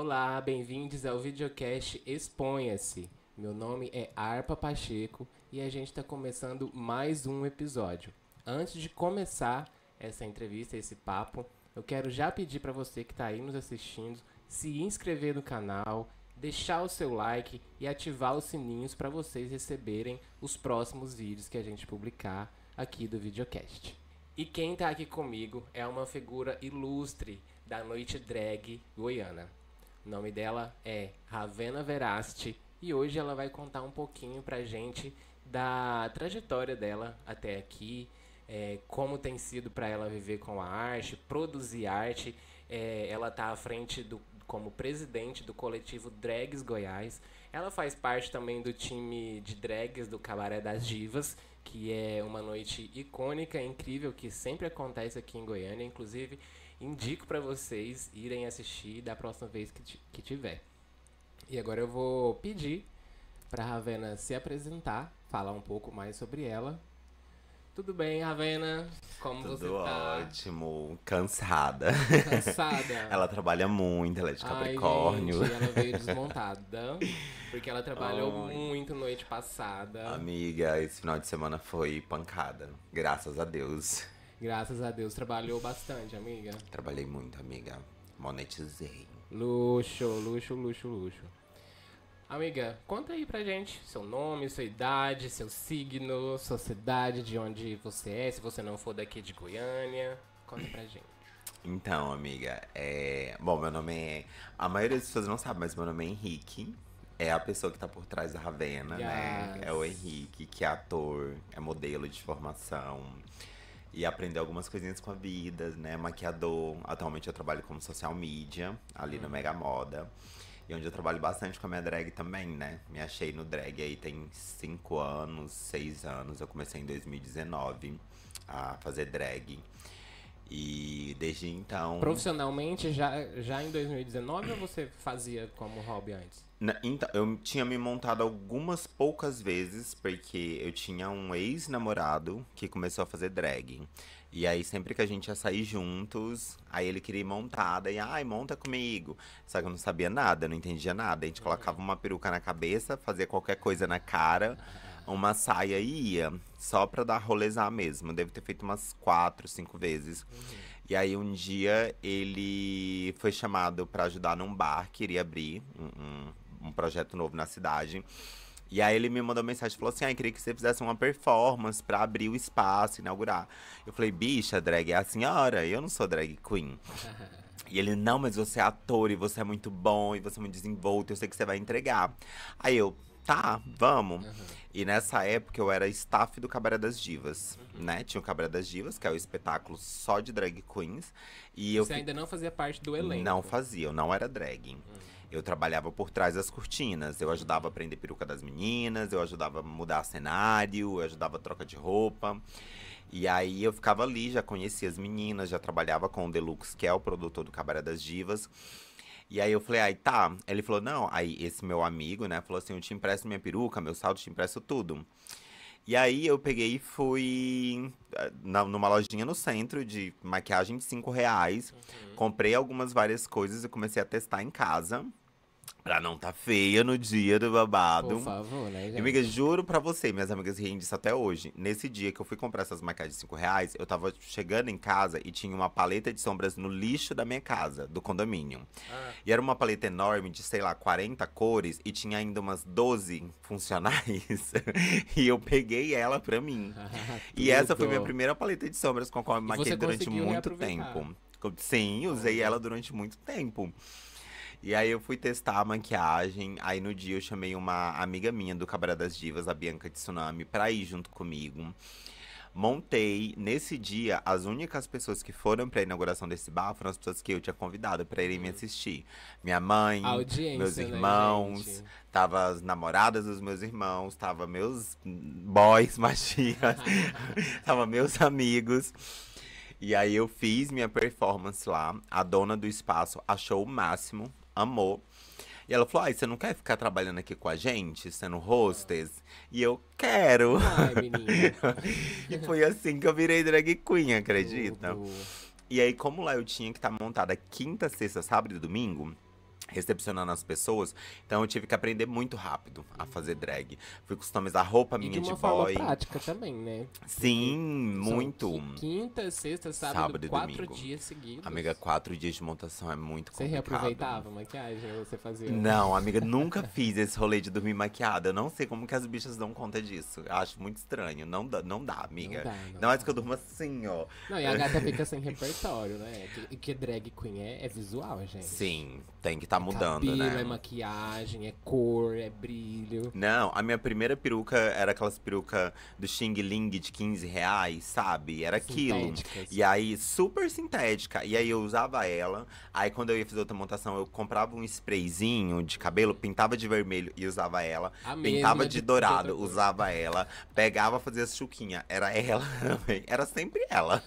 Olá, bem-vindos ao videocast Exponha-se. Meu nome é Arpa Pacheco e a gente está começando mais um episódio. Antes de começar essa entrevista, esse papo, eu quero já pedir para você que está aí nos assistindo se inscrever no canal, deixar o seu like e ativar os sininhos para vocês receberem os próximos vídeos que a gente publicar aqui do videocast. E quem está aqui comigo é uma figura ilustre da noite drag goiana. O nome dela é Ravena Verasti e hoje ela vai contar um pouquinho pra gente da trajetória dela até aqui, como tem sido para ela viver com a arte, produzir arte. Ela tá à frente como presidente do coletivo Drags Goiás. Ela faz parte também do time de drags do Cabaré das Divas, que é uma noite icônica, incrível, que sempre acontece aqui em Goiânia. Inclusive, indico para vocês irem assistir da próxima vez que tiver. E agora eu vou pedir para Ravena se apresentar, falar um pouco mais sobre ela. Tudo bem, Ravena? Como você Tudo tá? ótimo, cansada. Cansada? Ela trabalha muito, ela é de Ai, Capricórnio. gente, ela veio desmontada, porque ela trabalhou Ai, muito noite passada. amiga, esse final de semana foi pancada, graças a Deus. Graças a Deus, trabalhou bastante, amiga. Trabalhei muito, amiga. Monetizei. Luxo, luxo, luxo, luxo. Amiga, conta aí pra gente seu nome, sua idade, seu signo, sua cidade, de onde você é, se você não for daqui de Goiânia. Conta pra gente. Então, amiga, Bom, meu nome é... A maioria das pessoas não sabe, mas meu nome é Henrique. É a pessoa que tá por trás da Ravena, né? É o Yes. Henrique, que é ator, é modelo de formação. E aprender algumas coisinhas com a vida, né? Maquiador. Atualmente eu trabalho como social media, ali no Mega Moda. E onde eu trabalho bastante com a minha drag também, né? Me achei no drag aí tem 5 anos, 6 anos. Eu comecei em 2019 a fazer drag. E desde então. Profissionalmente, já em 2019 ou você fazia como hobby antes? Então, eu tinha me montado algumas poucas vezes, porque eu tinha um ex-namorado que começou a fazer drag. E aí, sempre que a gente ia sair juntos, aí ele queria ir montada, e ai, monta comigo. Só que eu não sabia nada, não entendia nada. A gente colocava uma peruca na cabeça, fazia qualquer coisa na cara, uma saia e ia. Só pra dar rolezar mesmo. Devo ter feito umas 4, 5 vezes. E aí um dia ele foi chamado pra ajudar num bar que iria abrir um projeto novo na cidade. E aí ele me mandou mensagem e falou assim: queria que você fizesse uma performance pra abrir o espaço, inaugurar. Eu falei, bicha, drag é a senhora, eu não sou drag queen. E ele, não, mas você é ator e você é muito bom e você é muito desenvolto, eu sei que você vai entregar. Aí eu, tá, vamos. E nessa época eu era staff do Cabaré das Divas, né? Tinha o Cabaré das Divas, que é o espetáculo só de drag queens. E eu Você ainda não fazia parte do não elenco. fazia, eu não era drag. Eu trabalhava por trás das cortinas. Eu ajudava a prender peruca das meninas, eu ajudava a mudar cenário, eu ajudava a troca de roupa. E aí eu ficava ali, já conhecia as meninas, já trabalhava com o Deluxe, que é o produtor do Cabaré das Divas. E aí eu falei, aí tá. Ele falou, não, aí esse meu amigo, né, falou assim: eu te empresto minha peruca, meu salto, te empresto tudo. E aí eu peguei e fui numa lojinha no centro de maquiagem de R$ 5. Comprei algumas várias coisas e comecei a testar em casa. Pra não tá feia no dia do Por babado. favor, né, E, amiga, gente? juro pra você, minhas amigas riem disso até hoje. Nesse dia que eu fui comprar essas maquiagens de R$ 5, eu tava chegando em casa e tinha uma paleta de sombras no lixo da minha casa, do condomínio. Ah, E era uma paleta enorme de, sei lá, 40 cores e tinha ainda umas 12 funcionais. E eu peguei ela pra mim. E essa foi minha tudo. primeira paleta de sombras com a qual eu me E maquiei você durante conseguiu muito reaproveitar. tempo. Sim, usei Olha. ela durante muito tempo. E aí eu fui testar a maquiagem. Aí no dia eu chamei uma amiga minha do Cabaré das Divas, a Bianca Tsunami, pra ir junto comigo. Montei. Nesse dia, as únicas pessoas que foram pra inauguração desse bar foram as pessoas que eu tinha convidado pra irem me assistir. Minha mãe, meus Audiência, né, irmãos, gente? tava as namoradas dos meus irmãos, tava meus boys machinhas, tava meus amigos. E aí eu fiz minha performance lá. A dona do espaço achou o máximo, amou. E ela falou: ai, você não quer ficar trabalhando aqui com a gente, sendo hostess? E eu quero. Uai, menina. E foi assim que eu virei drag queen, acredita? Tudo. E aí, como lá eu tinha que estar montada quinta, sexta, sábado e domingo, recepcionando as pessoas. Então eu tive que aprender muito rápido a fazer drag. Fui customizar roupa E minha de de uma forma boy. prática também, né? Porque Sim, são muito. quinta, sexta, sábado, Sábado e 4 domingo. dias seguidos. Amiga, 4 dias de montação é muito Você complicado. reaproveitava a maquiagem ou você fazia? Não, amiga, nunca fiz esse rolê de dormir maquiada. Eu não sei como que as bichas dão conta disso. Eu acho muito estranho. Não dá, Não amiga. dá, não Ainda mais dá. que eu durmo assim, ó. Não, e a gata fica sem repertório, né? Que drag queen é visual, gente. Sim, tem que estar É mudando, cabelo, né? é maquiagem, é cor, é brilho. Não, a minha primeira peruca era aquelas perucas do Xing Ling de R$ 15, sabe? Era aquilo. Sintéticas. E aí, super sintética. E aí eu usava ela. Aí quando eu ia fazer outra montação, eu comprava um sprayzinho de cabelo, pintava de vermelho e usava ela. A Pintava mesma de de outra dourado, cor. usava ela. Pegava, fazia as chuquinhas. Era ela também. Era sempre ela.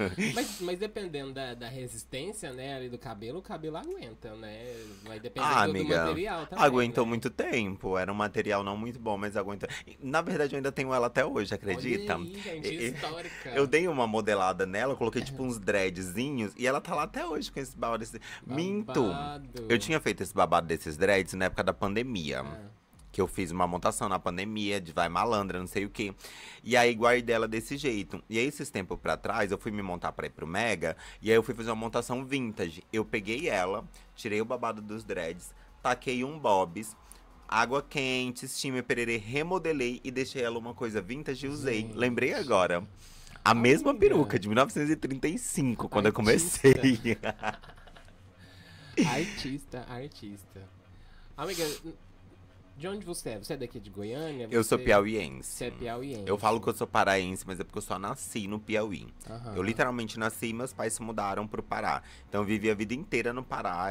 Mas dependendo da resistência, né, ali do cabelo, o cabelo aguenta, né? Vai depender Ah, do amiga, material também, aguentou né? muito tempo. Era um material não muito bom, mas aguentou. Na verdade, eu ainda tenho ela até hoje, acredita? Olha aí, gente, histórica. Eu dei uma modelada nela, coloquei tipo uns dreadzinhos e ela tá lá até hoje com esse babado. Minto! Babado. Eu tinha feito esse babado desses dreads na época da pandemia. Ah, Que eu fiz uma montação na pandemia de vai malandra, não sei o quê. E aí guardei ela desse jeito. E aí, esses tempos pra trás, eu fui me montar pra ir pro Mega. E aí eu fui fazer uma montação vintage. Eu peguei ela, tirei o babado dos dreads, taquei um bobs, água quente, steamer pererê, remodelei e deixei ela uma coisa vintage e usei. Gente. Lembrei agora. A mesma Amiga. peruca de 1935, quando eu Artista. comecei. Artista, artista. Amiga, de onde você é? Você é daqui de Goiânia? Eu sou Você- piauiense. Você é piauiense. Eu falo que eu sou paraense, mas é porque eu só nasci no Piauí. Aham. Eu literalmente nasci e meus pais se mudaram pro Pará. Então eu vivi a vida inteira no Pará.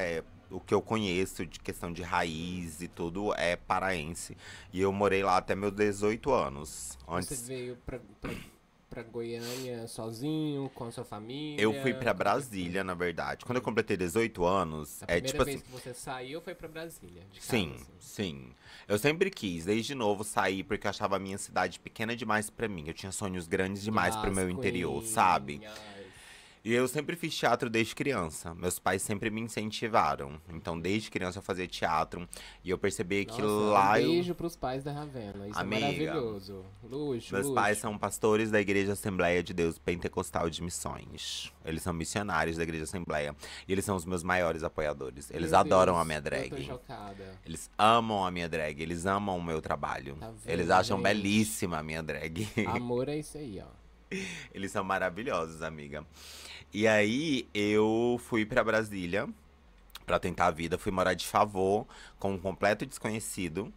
O que eu conheço de questão de raiz e tudo é paraense. E eu morei lá até meus 18 anos. Você Antes veio pra Goiânia sozinho, com a sua família? eu fui pra Brasília, na verdade. Quando eu completei 18 anos, A é primeira tipo vez assim. que você saiu foi pra Brasília, de casa, Sim, assim. sim. Eu sempre quis, desde novo, sair porque eu achava a minha cidade pequena demais pra mim. Eu tinha sonhos grandes demais pro meu Yas, interior, Queen, sabe? Yas. E eu sempre fiz teatro desde criança. Meus pais sempre me incentivaram. Então, desde criança eu fazia teatro. E eu percebi que Nossa, lá um eu. beijo pros pais da Ravena. Isso Amiga, é maravilhoso. Luxo, Meus luxo. pais são pastores da Igreja Assembleia de Deus Pentecostal de Missões. Eles são missionários da Igreja Assembleia. E eles são os meus maiores apoiadores. Eles Meu adoram Deus, a minha Eu tô drag. chocada. Eles amam a minha drag. Eles amam o meu trabalho. Tá vendo, Eles acham gente? belíssima a minha drag. Amor é isso aí, ó. Eles são maravilhosos, amiga. E aí eu fui pra Brasília pra tentar a vida, fui morar de favor com um completo desconhecido.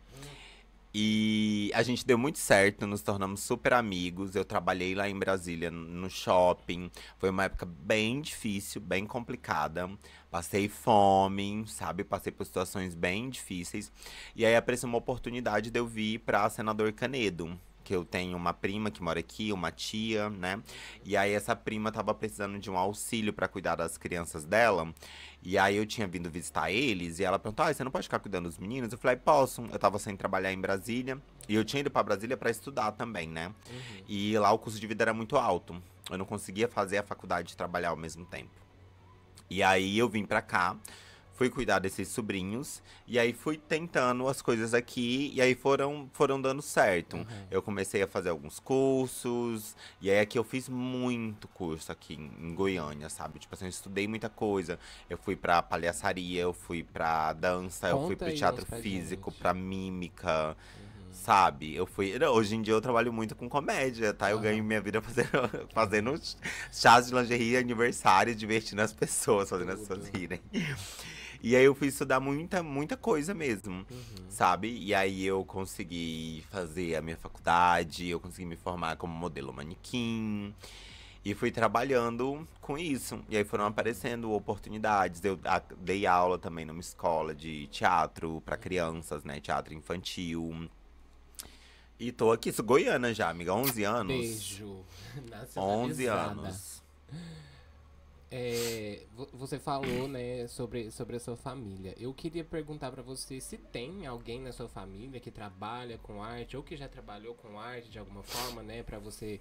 E a gente deu muito certo, nos tornamos super amigos. Eu trabalhei lá em Brasília no shopping. Foi uma época bem difícil, bem complicada. Passei fome, sabe? Passei por situações bem difíceis. E aí apareceu uma oportunidade de eu vir pra Senador Canedo. Que eu tenho uma prima que mora aqui, uma tia, né? E aí essa prima tava precisando de um auxílio pra cuidar das crianças dela. E aí eu tinha vindo visitar eles e ela perguntou: ah, você não pode ficar cuidando dos meninos? Eu falei: posso. Eu tava sem trabalhar em Brasília. E eu tinha ido pra Brasília pra estudar também, né? E lá o custo de vida era muito alto. Eu não conseguia fazer a faculdade e trabalhar ao mesmo tempo. E aí eu vim pra cá, fui cuidar desses sobrinhos, e aí fui tentando as coisas aqui, e aí foram dando certo. Eu comecei a fazer alguns cursos, e aí aqui eu fiz muito curso aqui em Goiânia, sabe? Tipo assim, eu estudei muita coisa. Eu fui pra palhaçaria, eu fui pra dança, eu fui Conta pro aí teatro uns pra físico, gente. pra mímica. Sabe, eu fui. Não, hoje em dia eu trabalho muito com comédia, tá? Eu ganho minha vida fazendo chás de lingerie, aniversário, divertindo as pessoas, fazendo as pessoas rirem. E aí eu fui estudar muita coisa mesmo, sabe? E aí eu consegui fazer a minha faculdade, eu consegui me formar como modelo manequim. E fui trabalhando com isso. E aí foram aparecendo oportunidades. Eu dei aula também numa escola de teatro pra crianças, né? Teatro infantil. E tô aqui, sou goiana já, amiga, 11 anos. Beijo. 11 Nacionalizada. anos. Você falou, né, sobre a sua família. Eu queria perguntar pra você se tem alguém na sua família que trabalha com arte ou que já trabalhou com arte de alguma forma, né, pra você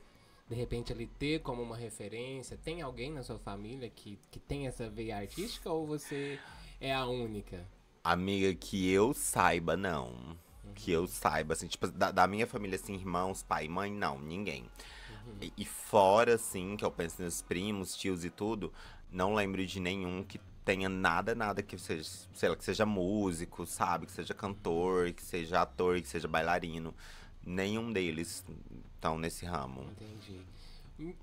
de repente ali ter como uma referência. Tem alguém na sua família que tem essa veia artística ou você é a única? Amiga, que eu saiba, não. Que eu saiba, assim, tipo, da minha família, assim, irmãos, pai, mãe, não, ninguém. E fora, assim, que eu penso nos primos, tios e tudo, não lembro de nenhum que tenha nada, nada que seja, sei lá, que seja músico, sabe? Que seja cantor, que seja ator, que seja bailarino. Nenhum deles estão nesse ramo. Entendi.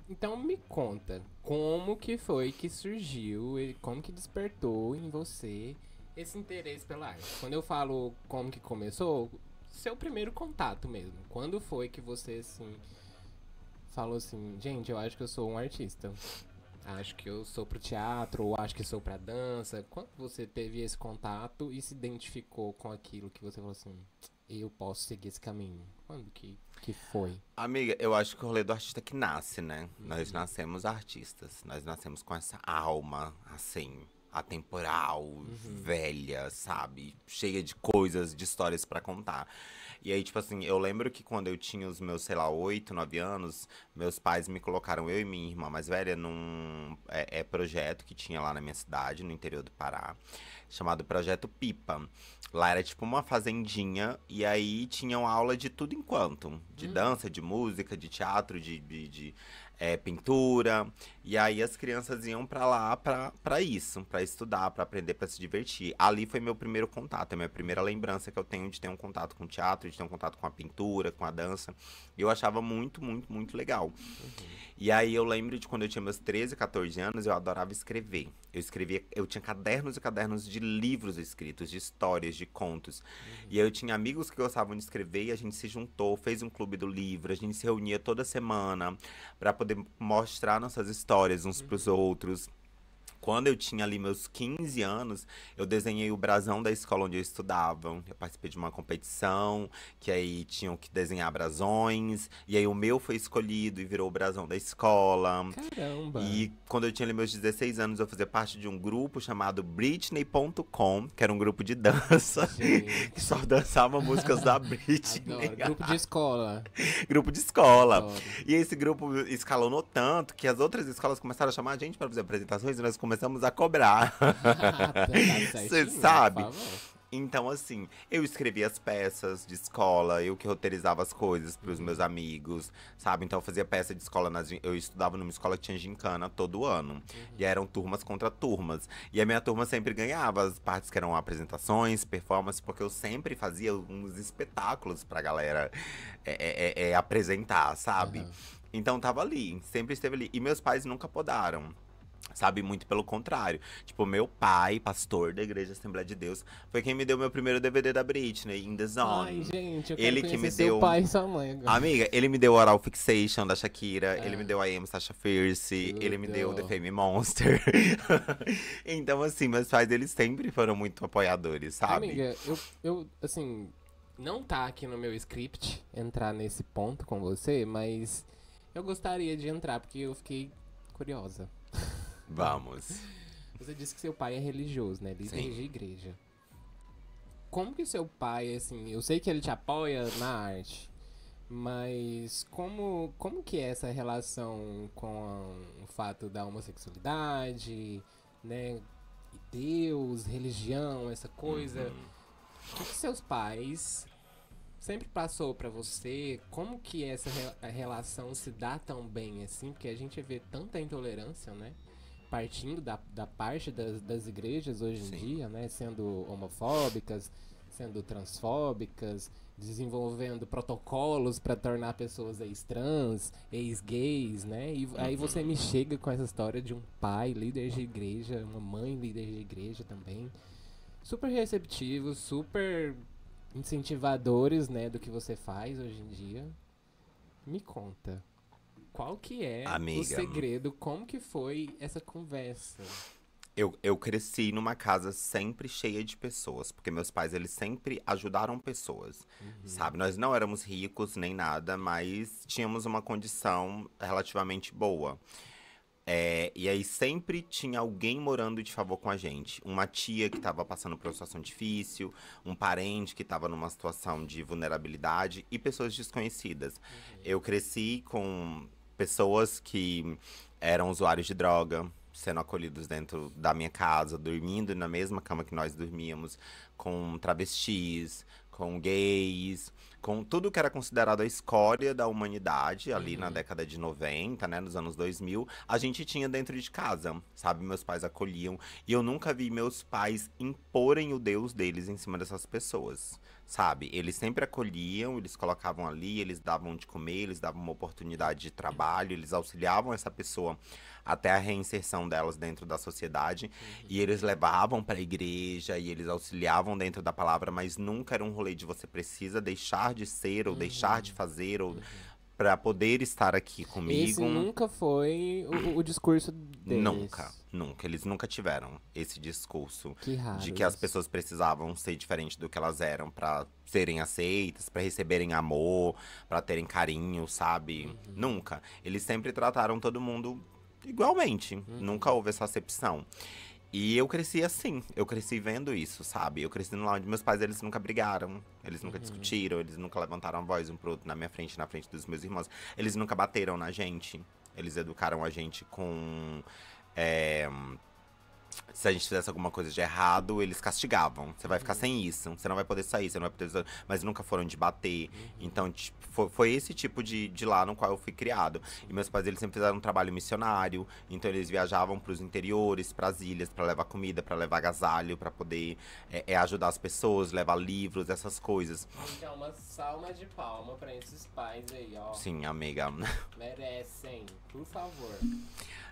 Então me conta, como que foi que surgiu, como que despertou em você esse interesse pela arte? Quando eu falo como que começou, seu primeiro contato mesmo. Quando foi que você, assim, falou assim, gente, eu acho que eu sou um artista. Acho que eu sou pro teatro, ou acho que sou pra dança. Quando você teve esse contato e se identificou com aquilo que você falou assim, eu posso seguir esse caminho? Quando que foi? Amiga, eu acho que o rolê do artista que nasce, né? Nós nascemos artistas. Nós nascemos com essa alma, assim, atemporal, velha, sabe? Cheia de coisas, de histórias pra contar. E aí, tipo assim, eu lembro que quando eu tinha os meus, sei lá, 8, 9 anos, meus pais me colocaram, eu e minha irmã mais velha, num projeto que tinha lá na minha cidade, no interior do Pará, chamado Projeto Pipa. Lá era tipo uma fazendinha, e aí tinham aula de tudo enquanto. De dança, de música, de teatro, de pintura. E aí as crianças iam pra lá pra isso, pra estudar, pra aprender, pra se divertir. Ali foi meu primeiro contato, é a minha primeira lembrança que eu tenho de ter um contato com o teatro, de ter um contato com a pintura, com a dança. E eu achava muito, muito, muito legal. E aí eu lembro de quando eu tinha meus 13, 14 anos, eu adorava escrever. Eu escrevia, eu tinha cadernos e cadernos de livros escritos, de histórias, de contos. E aí eu tinha amigos que gostavam de escrever e a gente se juntou, fez um clube do livro, a gente se reunia toda semana pra poder mostrar nossas histórias uns pros outros. Quando eu tinha ali meus 15 anos, eu desenhei o brasão da escola onde eu estudava. Eu participei de uma competição, que aí tinham que desenhar brasões. E aí o meu foi escolhido e virou o brasão da escola. Caramba! E quando eu tinha ali meus 16 anos, eu fazia parte de um grupo chamado Britney.com, que era um grupo de dança, que só Gente, dançava músicas da Britney. adoro. Grupo de escola. Grupo de escola. Adoro. E esse grupo escalonou tanto que as outras escolas começaram a chamar a gente para fazer apresentações e nós começamos a cobrar. Tá Você certinho, por sabe? favor. Então, assim, eu escrevia as peças de escola, eu que roteirizava as coisas pros meus amigos, sabe? Então, eu fazia peça de escola. Eu estudava numa escola que tinha gincana todo ano. E eram turmas contra turmas. E a minha turma sempre ganhava as partes que eram apresentações, performance, porque eu sempre fazia uns espetáculos pra galera apresentar, sabe? Aham. Então, tava ali, sempre esteve ali. E meus pais nunca podaram. Sabe, muito pelo contrário. Tipo, meu pai, pastor da Igreja Assembleia de Deus, foi quem me deu meu primeiro DVD da Britney, In The Ai, Zone. gente, eu quero Ele que me conhecer seu deu. pai e sua mãe agora. Amiga, ele me deu Oral Fixation da Shakira, ele me Ah, deu I Am Sasha Fierce, ele me deu The tudo. Fame Monster. Então, assim, meus pais, eles sempre foram muito apoiadores, sabe? Amiga, assim, não tá aqui no meu script entrar nesse ponto com você, mas eu gostaria de entrar porque eu fiquei curiosa. Vamos. Você disse que seu pai é religioso, né? Líder Sim. de igreja. Como que seu pai, assim, eu sei que ele te apoia na arte, mas como que é essa relação com o fato da homossexualidade, né? E Deus, religião, essa coisa. O que seus pais sempre passou pra você? Como que essa a relação se dá tão bem assim? Porque a gente vê tanta intolerância, né? Partindo da parte das igrejas hoje em Sim. dia, né? Sendo homofóbicas, sendo transfóbicas, desenvolvendo protocolos pra tornar pessoas ex-trans, ex-gays, né? E aí você me chega com essa história de um pai líder de igreja, uma mãe líder de igreja também, super receptivos, super incentivadores, né, do que você faz hoje em dia. Me conta, qual que é o Amiga, segredo? Como que foi essa conversa? eu cresci numa casa sempre cheia de pessoas, porque meus pais, eles sempre ajudaram pessoas, sabe? Nós não éramos ricos nem nada, mas tínhamos uma condição relativamente boa. E aí sempre tinha alguém morando de favor com a gente. Uma tia que estava passando por uma situação difícil, um parente que estava numa situação de vulnerabilidade e pessoas desconhecidas. Eu cresci com pessoas que eram usuários de droga, sendo acolhidos dentro da minha casa, dormindo na mesma cama que nós dormíamos, com travestis, com gays, com tudo que era considerado a escória da humanidade ali na década de 90, né, nos anos 2000, a gente tinha dentro de casa, sabe? Meus pais acolhiam e eu nunca vi meus pais imporem o Deus deles em cima dessas pessoas, sabe? Eles sempre acolhiam, eles colocavam ali, eles davam de comer, eles davam uma oportunidade de trabalho, eles auxiliavam essa pessoa até a reinserção delas dentro da sociedade. E eles levavam para a igreja e eles auxiliavam dentro da palavra, mas nunca era um rolê de você precisa deixar de ser ou deixar de fazer ou para poder estar aqui comigo. Esse nunca foi o discurso deles. Nunca, nunca. Eles nunca tiveram esse discurso Que raro de que as isso. pessoas precisavam ser diferentes do que elas eram pra serem aceitas, pra receberem amor, pra terem carinho, sabe? Nunca. Eles sempre trataram todo mundo igualmente. Nunca houve essa acepção. E eu cresci assim, eu cresci vendo isso, sabe? Eu cresci no lar onde meus pais, eles nunca brigaram, eles nunca discutiram, eles nunca levantaram a voz um pro outro na minha frente, na frente dos meus irmãos. Eles nunca bateram na gente, eles educaram a gente com… é, se a gente fizesse alguma coisa de errado, eles castigavam. Você vai ficar sem isso, você não vai poder sair, você não vai poder… Mas nunca foram de bater. Então, tipo, foi esse tipo de lá no qual eu fui criado. E meus pais, eles sempre fizeram um trabalho missionário. Então, eles viajavam pros interiores, pras ilhas, pra levar comida, pra levar agasalho, pra poder ajudar as pessoas, levar livros, essas coisas. Então, uma salva de palma pra esses pais aí, ó. Sim, amiga. Merecem, por favor.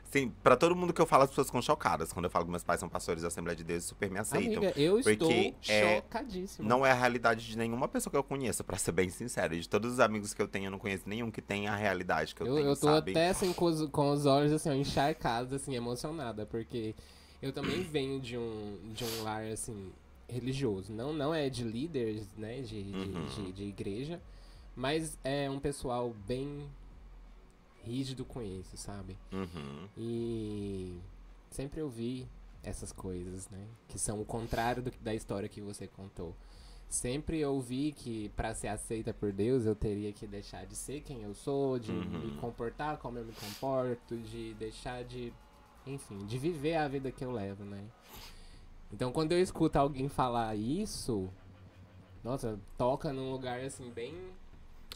Sim, pra todo mundo que eu falo, as pessoas ficam chocadas. Quando eu falo que meus pais são pastores da Assembleia de Deus, super me aceitam. Amiga, eu estou Porque chocadíssima. não é a realidade de nenhuma pessoa que eu conheço, pra ser bem sincero. E de todos os amigos que eu tenho, eu não conheço nenhum que tenha a realidade que eu tenho, Eu tô sabe? até assim com os olhos assim, ó, encharcados, assim, emocionada, porque eu também venho de um lar assim religioso. Não é de líderes, né, de igreja, mas é um pessoal bem rígido com isso, sabe? Uhum. E sempre ouvi essas coisas, né? Que são o contrário da história que você contou. Sempre ouvi que para ser aceita por Deus eu teria que deixar de ser quem eu sou, de me comportar como eu me comporto, de deixar de, enfim, de viver a vida que eu levo, né? Então quando eu escuto alguém falar isso, nossa, toca num lugar assim bem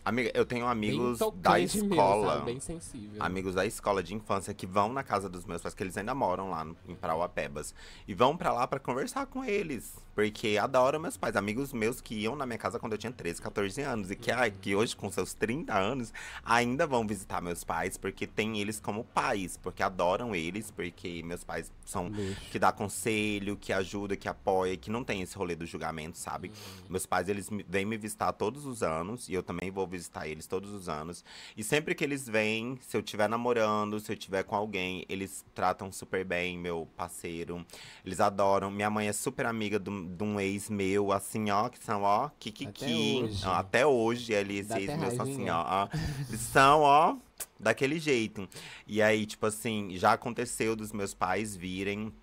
Amiga, eu tenho amigos da tocante mesmo, escola. sabe? Bem sensível. Amigos da escola de infância que vão na casa dos meus pais, que eles ainda moram lá em Parauapebas. E vão pra lá pra conversar com eles. Porque adoram meus pais. Amigos meus que iam na minha casa quando eu tinha 13, 14 anos. E que hoje, com seus 30 anos, ainda vão visitar meus pais. Porque tem eles como pais. Porque adoram eles. Porque meus pais são Luxo. que dá conselho, que ajuda, que apoia. Que não tem esse rolê do julgamento, sabe? Meus pais, eles vêm me visitar todos os anos. E eu também vou visitar eles todos os anos. E sempre que eles vêm, se eu estiver namorando, se eu estiver com alguém, eles tratam super bem, meu parceiro. Eles adoram. Minha mãe é super amiga de um ex meu, assim, ó, que são, ó, kikiki. hoje. Ó, até hoje, eles, Dá ex até meus são assim, raivinha. ó. Eles são, ó, daquele jeito. E aí, tipo assim, já aconteceu dos meus pais virem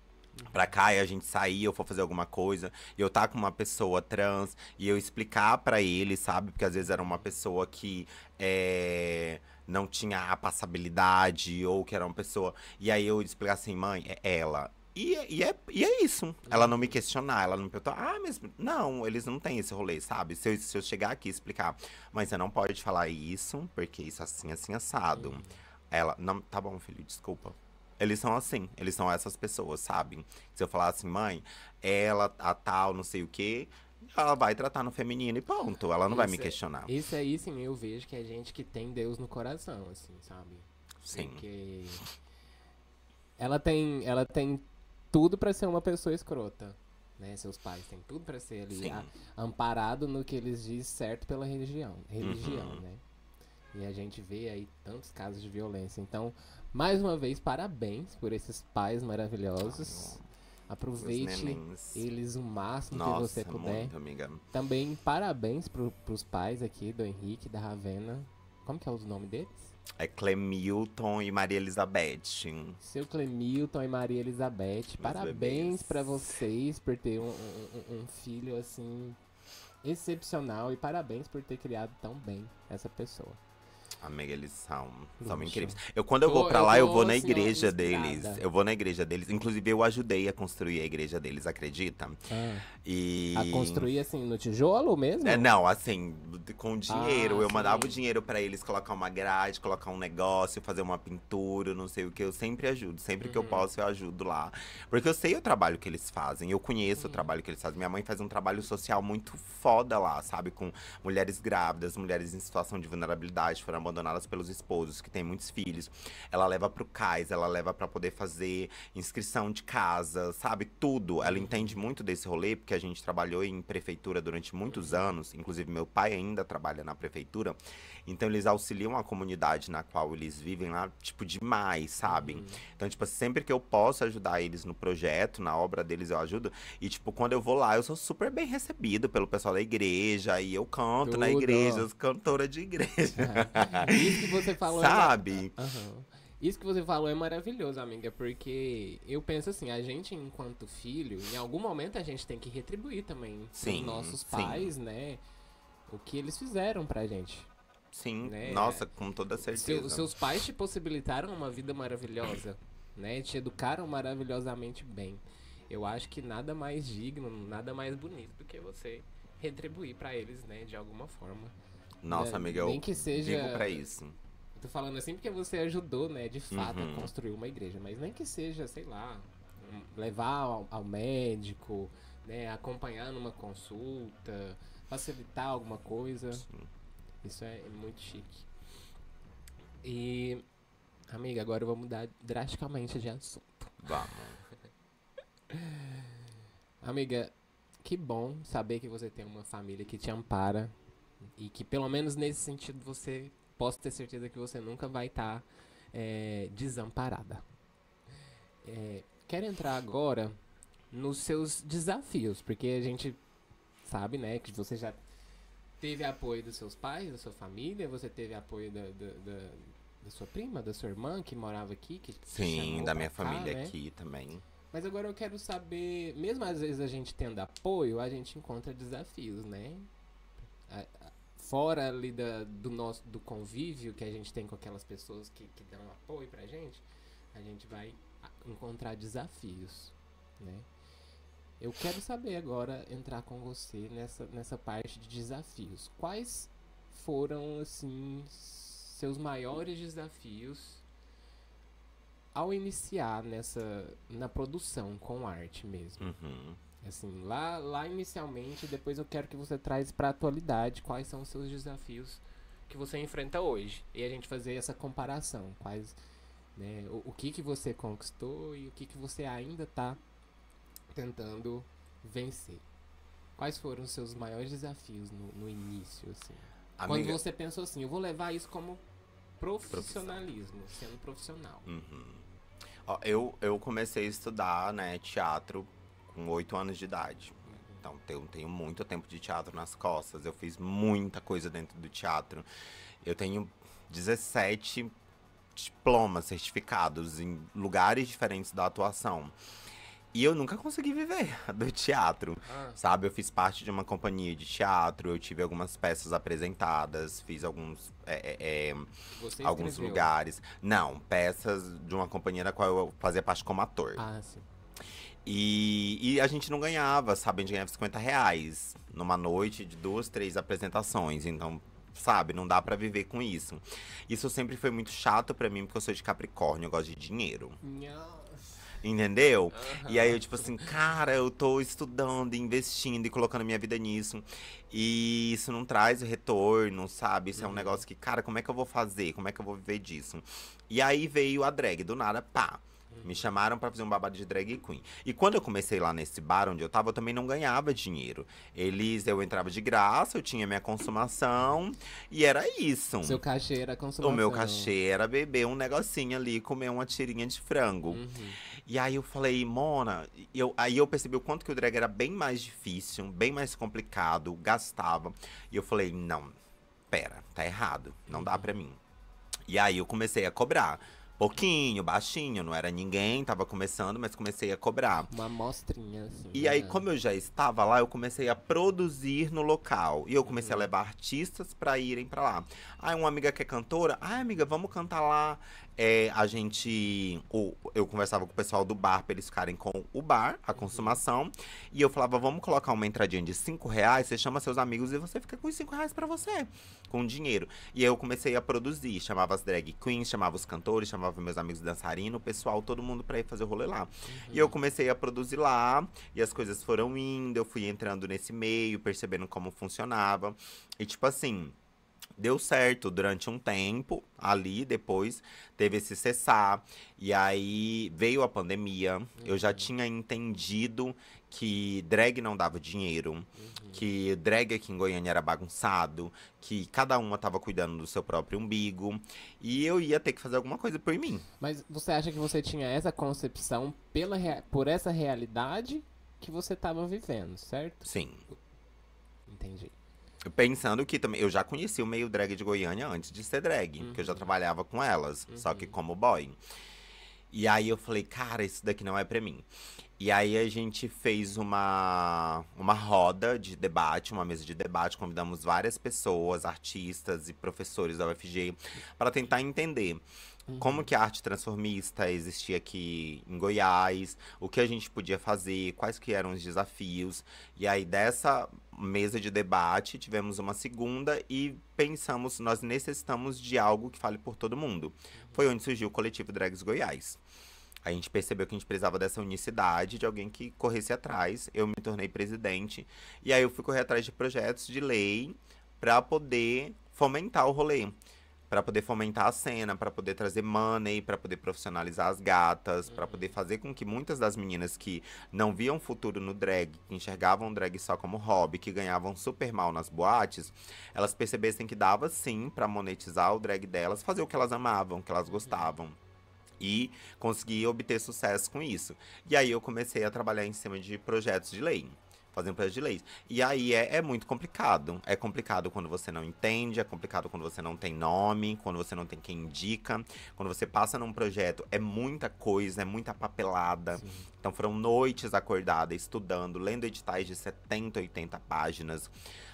pra cá e a gente sair, eu for fazer alguma coisa, e eu tá com uma pessoa trans, e eu explicar pra ele, sabe? Porque às vezes era uma pessoa que não tinha a passabilidade, ou que era uma pessoa. E aí eu explicar assim, mãe, é ela. E é isso. Ela não me questionar, ela não me perguntar, mas não, eles não têm esse rolê, sabe? Se eu chegar aqui e explicar, mas você não pode falar isso, porque isso assim, assim, assado. Ela, não, tá bom, filho, desculpa. Eles são assim, eles são essas pessoas, sabe? Se eu falar assim, mãe, ela, a tal, não sei o quê, ela vai tratar no feminino e ponto. Ela não vai me questionar. Isso aí, sim, eu vejo que é gente que tem Deus no coração, assim, sabe? Sim. Porque ela tem tudo pra ser uma pessoa escrota, né? Seus pais têm tudo pra ser ali Sim. amparado no que eles dizem certo pela religião, né? E a gente vê aí tantos casos de violência. Então, mais uma vez, parabéns por esses pais maravilhosos. Os Aproveite nenéns. eles o máximo que Nossa, você puder. muito, amiga. Também parabéns pros pais aqui, do Henrique, da Ravena. Como que é o nome deles? É Clemilton e Maria Elizabeth. Seu Clemilton e Maria Elizabeth. Parabéns bebês. pra vocês por ter um filho assim excepcional. E parabéns por ter criado tão bem essa pessoa. Amiga, eles são Luxo. incríveis. Quando eu vou pra lá, Eu eu tô, vou na assim, ó, igreja deles. inspirada. Eu vou na igreja deles. Inclusive, eu ajudei a construir a igreja deles, acredita? Ah, a E construir assim no tijolo mesmo? não, assim, com dinheiro. Ah, Eu mandava o sim. dinheiro pra eles colocar uma grade, colocar um negócio, fazer uma pintura, não sei o que. Eu sempre ajudo. Sempre que eu Uhum. posso, eu ajudo lá. Porque eu sei o trabalho que eles fazem. Eu conheço o trabalho que eles fazem. Minha mãe faz um trabalho social muito foda lá, sabe? Com mulheres grávidas, mulheres em situação de vulnerabilidade, foram abandonadas pelos esposos, que têm muitos filhos. Ela leva pro CAIS, ela leva pra poder fazer inscrição de casa, sabe? Tudo. Ela entende muito desse rolê, porque a gente trabalhou em prefeitura durante muitos anos. Inclusive, meu pai ainda trabalha na prefeitura. Então, eles auxiliam a comunidade na qual eles vivem lá, tipo, demais, sabe? Uhum. Então, tipo, sempre que eu posso ajudar eles no projeto, na obra deles, eu ajudo. E, tipo, quando eu vou lá, eu sou super bem recebido pelo pessoal da igreja. E eu canto na igreja, Tudo. eu sou cantora de igreja. Isso que você falou Sabe? Aham. Isso que você falou é maravilhoso, amiga, porque eu penso assim, a gente enquanto filho, em algum momento a gente tem que retribuir também pros Sim, nossos sim. pais, né, o que eles fizeram pra gente, Sim, né? nossa, com toda certeza. Seus pais te possibilitaram uma vida maravilhosa, né? Te educaram maravilhosamente bem. Eu acho que nada mais digno, nada mais bonito do que você retribuir pra eles, né, de alguma forma. Nossa, amiga, Nem eu que vivo pra seja. isso. Eu tô falando assim porque você ajudou, né, de fato, a Uhum. construir uma igreja. Mas nem que seja, sei lá, levar ao médico, né, acompanhar numa consulta, facilitar alguma coisa. Isso é muito chique. E, amiga, agora eu vou mudar drasticamente de assunto. Vamos. Amiga, que bom saber que você tem uma família que te ampara e que pelo menos nesse sentido você posso ter certeza que você nunca vai estar desamparada. Quero entrar agora nos seus desafios, porque a gente sabe, né, que você já teve apoio dos seus pais, da sua família, você teve apoio da sua prima, da sua irmã que morava aqui, que te Sim, chamou da pra minha cá, família né? aqui também. Mas agora eu quero saber, mesmo às vezes a gente tendo apoio, a gente encontra desafios, né? Fora ali do convívio que a gente tem com aquelas pessoas que dão apoio pra gente, a gente vai encontrar desafios, né? Eu quero saber agora, entrar com você nessa parte de desafios. Quais foram, assim, seus maiores desafios ao iniciar na produção com arte mesmo? Uhum. Assim, lá inicialmente, depois eu quero que você traz pra atualidade quais são os seus desafios que você enfrenta hoje. E a gente fazer essa comparação. Quais, né, o que você conquistou e o que você ainda tá tentando vencer. Quais foram os seus maiores desafios no início, assim? Quando Amiga, você pensou assim, eu vou levar isso como profissão. profissionalismo, sendo profissional. Ó, eu comecei a estudar, né, teatro com 8 anos de idade. Então, eu tenho muito tempo de teatro nas costas. Eu fiz muita coisa dentro do teatro. Eu tenho 17 diplomas, certificados em lugares diferentes da atuação. E eu nunca consegui viver do teatro, Ah, sabe? Eu fiz parte de uma companhia de teatro, eu tive algumas peças apresentadas, fiz você alguns escreveu. lugares. Não, peças de uma companhia da qual eu fazia parte como ator. Ah, sim. E a gente não ganhava, sabe? A gente ganhava R$ 50 numa noite de 2, 3 apresentações. Então, sabe, não dá pra viver com isso. Isso sempre foi muito chato pra mim, porque eu sou de Capricórnio, eu gosto de dinheiro. Nhã. Entendeu? E aí eu, Aham. tipo assim, cara, eu tô estudando, investindo e colocando minha vida nisso. E isso não traz retorno, sabe? Isso é um Uhum. negócio que, cara, como é que eu vou fazer? Como é que eu vou viver disso? E aí veio a drag, do nada, pá. Me Uhum. chamaram pra fazer um babado de drag queen. E quando eu comecei lá nesse bar onde eu tava, eu também não ganhava dinheiro. Eu entrava de graça, eu tinha minha consumação e era isso. Seu cachê era a O meu consumação. cachê era beber um negocinho ali, comer uma tirinha de frango. Uhum. E aí eu falei, Mona, aí eu percebi o quanto que o drag era bem mais difícil, bem mais complicado, gastava. E eu falei, não, pera, tá errado, não dá pra mim. E aí eu comecei a cobrar. Pouquinho, baixinho, não era ninguém, tava começando, mas comecei a cobrar. Uma amostrinha, assim. E aí, como eu já estava lá, eu comecei a produzir no local. E eu comecei a levar artistas pra irem pra lá. Ah, uma amiga que é cantora. Ah, amiga, vamos cantar lá. Eu conversava com o pessoal do bar pra eles ficarem com o bar, a consumação. E eu falava, vamos colocar uma entradinha de R$ 5. Você chama seus amigos e você fica com os R$ 5 pra você. Com dinheiro. E aí eu comecei a produzir. Chamava as drag queens, chamava os cantores, chamava meus amigos dançarinos, o pessoal, todo mundo pra ir fazer o rolê lá. E eu comecei a produzir lá. E as coisas foram indo, eu fui entrando nesse meio, percebendo como funcionava. E tipo assim, deu certo durante um tempo ali, depois teve esse cessar. E aí veio a pandemia. Eu já tinha entendido que drag não dava dinheiro, que drag aqui em Goiânia era bagunçado, que cada uma tava cuidando do seu próprio umbigo. E eu ia ter que fazer alguma coisa por mim. Mas você acha que você tinha essa concepção por essa realidade que você tava vivendo, certo? Sim. Entendi. Pensando que também eu já conheci o meio drag de Goiânia antes de ser drag, que eu já trabalhava com elas, só que como boy. E aí eu falei, cara, isso daqui não é pra mim. E aí a gente fez uma roda de debate, uma mesa de debate, convidamos várias pessoas, artistas e professores da UFG, para tentar entender como que a arte transformista existia aqui em Goiás, o que a gente podia fazer, quais que eram os desafios. E aí dessa mesa de debate tivemos uma segunda e pensamos, nós necessitamos de algo que fale por todo mundo. Foi onde surgiu o coletivo Drags Goiás. A gente percebeu que a gente precisava dessa unicidade, de alguém que corresse atrás. Eu me tornei presidente. E aí eu fui correr atrás de projetos de lei para poder fomentar o rolê. Para poder fomentar a cena, para poder trazer money, para poder profissionalizar as gatas, para poder fazer com que muitas das meninas que não viam futuro no drag, que enxergavam o drag só como hobby, que ganhavam super mal nas boates, elas percebessem que dava sim para monetizar o drag delas, fazer o que elas amavam, o que elas gostavam. E consegui obter sucesso com isso. E aí eu comecei a trabalhar em cima de projetos de lei. Fazendo projetos de lei. E aí é muito complicado. É complicado quando você não entende, é complicado quando você não tem nome, quando você não tem quem indica. Quando você passa num projeto, é muita coisa, é muita papelada. Sim. Então foram noites acordadas, estudando, lendo editais de 70, 80 páginas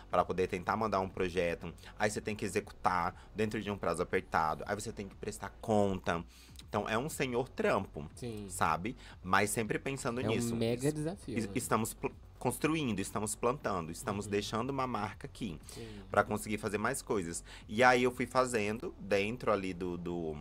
para poder tentar mandar um projeto. Aí você tem que executar dentro de um prazo apertado. Aí você tem que prestar conta. Então é um senhor trampo, sim, sabe? Mas sempre pensando nisso. É um mega desafio. Estamos construindo, estamos plantando, estamos deixando uma marca aqui para conseguir fazer mais coisas. E aí eu fui fazendo dentro ali do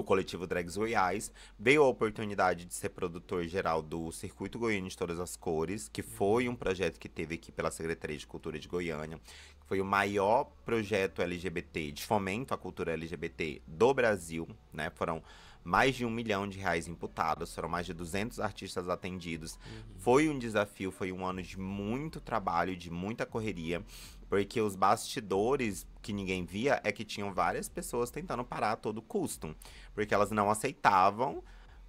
coletivo Drags Goiás. Veio a oportunidade de ser produtor geral do Circuito Goiânia de Todas as Cores, que foi um projeto que teve aqui pela Secretaria de Cultura de Goiânia. Foi o maior projeto LGBT, de fomento à cultura LGBT do Brasil, né? Foram mais de R$ 1 milhão imputados, foram mais de 200 artistas atendidos. Foi um desafio, foi um ano de muito trabalho, de muita correria, porque os bastidores que ninguém via é que tinham várias pessoas tentando parar a todo custo, porque elas não aceitavam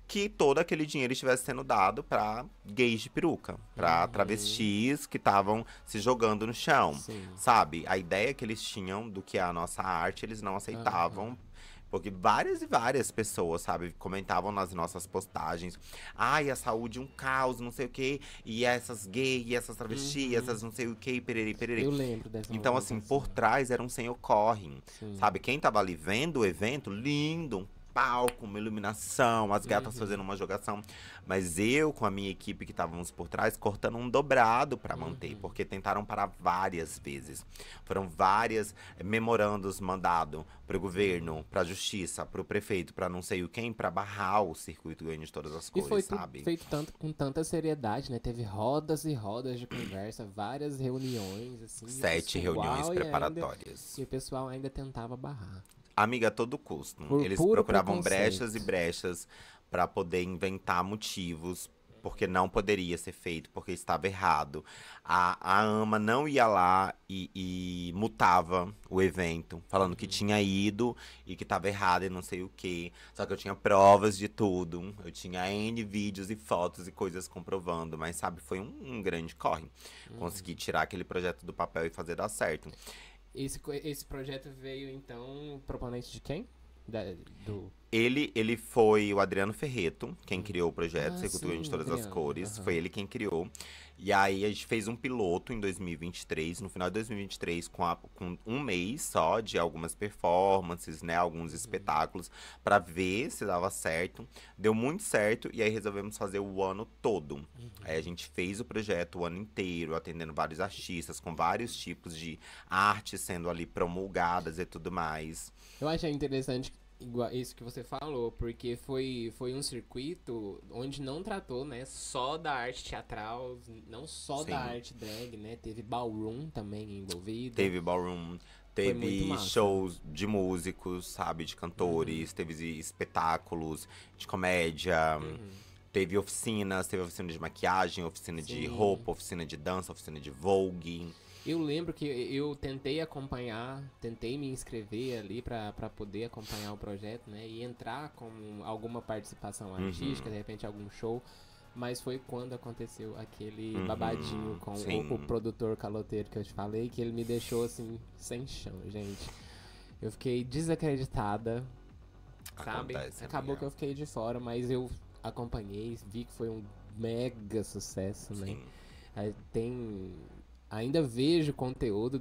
que todo aquele dinheiro estivesse sendo dado para gays de peruca, para travestis que estavam se jogando no chão, sabe? A ideia que eles tinham do que é a nossa arte, eles não aceitavam. Porque várias e várias pessoas, sabe, comentavam nas nossas postagens. Ai, a saúde é um caos, não sei o quê. E essas gays, e essas travestis, essas não sei o quê, perere, perere. Eu lembro dessa. Então, assim, por trás era um sem ocorre. Sabe, quem tava ali vendo o evento, lindo, um palco, uma iluminação, as gatas fazendo uma jogação. Mas eu, com a minha equipe que estávamos por trás, cortando um dobrado para manter, porque tentaram parar várias vezes. Foram várias memorandos mandados para o governo, para a justiça, para o prefeito, para não sei o quem, para barrar o circuito Goiânia de Todas as Cores, e foi sabe? Feito com tanta seriedade, né? Teve rodas e rodas de conversa, várias reuniões, assim. 7 reuniões preparatórias. E o pessoal ainda tentava barrar. Amiga, a todo custo. Eles procuravam brechas e brechas para poder inventar motivos, porque não poderia ser feito, porque estava errado. A AMA não ia lá e mutava o evento, falando que tinha ido e que estava errado e não sei o quê. Só que eu tinha provas de tudo, eu tinha N vídeos e fotos e coisas comprovando, mas sabe, foi um grande corre. Consegui tirar aquele projeto do papel e fazer dar certo. Esse projeto veio, então, proponente de quem? Ele foi o Adriano Ferreto, quem criou o projeto, Ser Cultura de Sim, Todas as Adriano. Cores. Foi Aham. ele quem criou. E aí a gente fez um piloto em 2023, no final de 2023, com um mês só de algumas performances, né? Alguns espetáculos, pra ver se dava certo. Deu muito certo, e aí resolvemos fazer o ano todo. Aí a gente fez o projeto o ano inteiro, atendendo vários artistas, com vários tipos de artes sendo ali promulgadas e tudo mais. Eu achei interessante isso que você falou, porque foi um circuito onde não tratou, né, só da arte teatral, não só da Sim. arte drag, né? Teve ballroom também envolvido. Teve ballroom, Foi muito teve massa. shows de músicos, sabe, de cantores, teve espetáculos de comédia, teve oficina de maquiagem, oficina de Sim. roupa, oficina de dança, oficina de vogue. Eu lembro que eu tentei acompanhar, tentei me inscrever ali pra poder acompanhar o projeto, né? E entrar com alguma participação artística, de repente algum show. Mas foi quando aconteceu aquele babadinho com o Sim, produtor caloteiro que eu te falei, que ele me deixou assim, sem chão, gente. Eu fiquei desacreditada, sabe? acontece, Acabou que amiga. eu fiquei de fora, mas eu acompanhei, vi que foi um mega sucesso, né? Sim, Aí tem. Ainda vejo conteúdo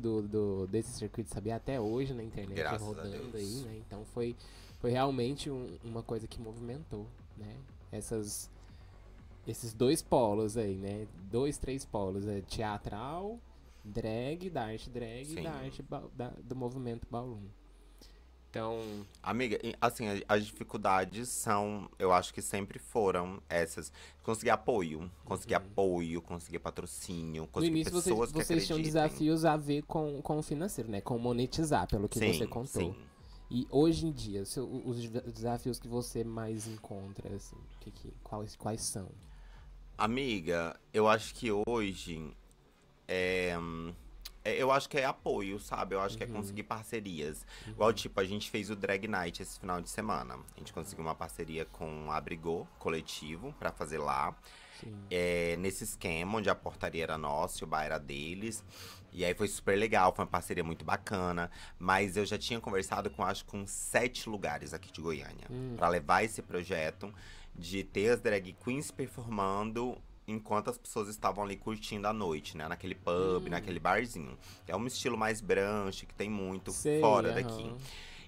desse circuito, sabia? Até hoje na internet graças a rodando aí, Deus. né? Então foi realmente uma coisa que movimentou, né? Esses dois polos aí, né? Dois, três polos. É teatral, drag, da arte drag e da Sim. arte do movimento ballroom. Então, Amiga, assim, as dificuldades são, eu acho que sempre foram essas. Conseguir apoio, conseguir patrocínio, no conseguir início pessoas que vocês tinham acreditem. desafios a ver com o financeiro, né? Com monetizar, pelo que você Sim, contou. sim. E hoje em dia, os desafios que você mais encontra, assim, quais são? Amiga, eu acho que hoje eu acho que é apoio, sabe? Eu acho que é conseguir parcerias. Igual, tipo, a gente fez o Drag Night esse final de semana. A gente conseguiu uma parceria com a Abrigô Coletivo pra fazer lá. Sim. Nesse esquema, onde a portaria era nossa e o bar era deles. E aí foi super legal, foi uma parceria muito bacana. Mas eu já tinha conversado com, acho que, uns 7 lugares aqui de Goiânia. Pra levar esse projeto de ter as drag queens performando enquanto as pessoas estavam ali curtindo a noite, né? Naquele pub, naquele barzinho. É um estilo mais brunch, que tem muito Sei, fora daqui. aham.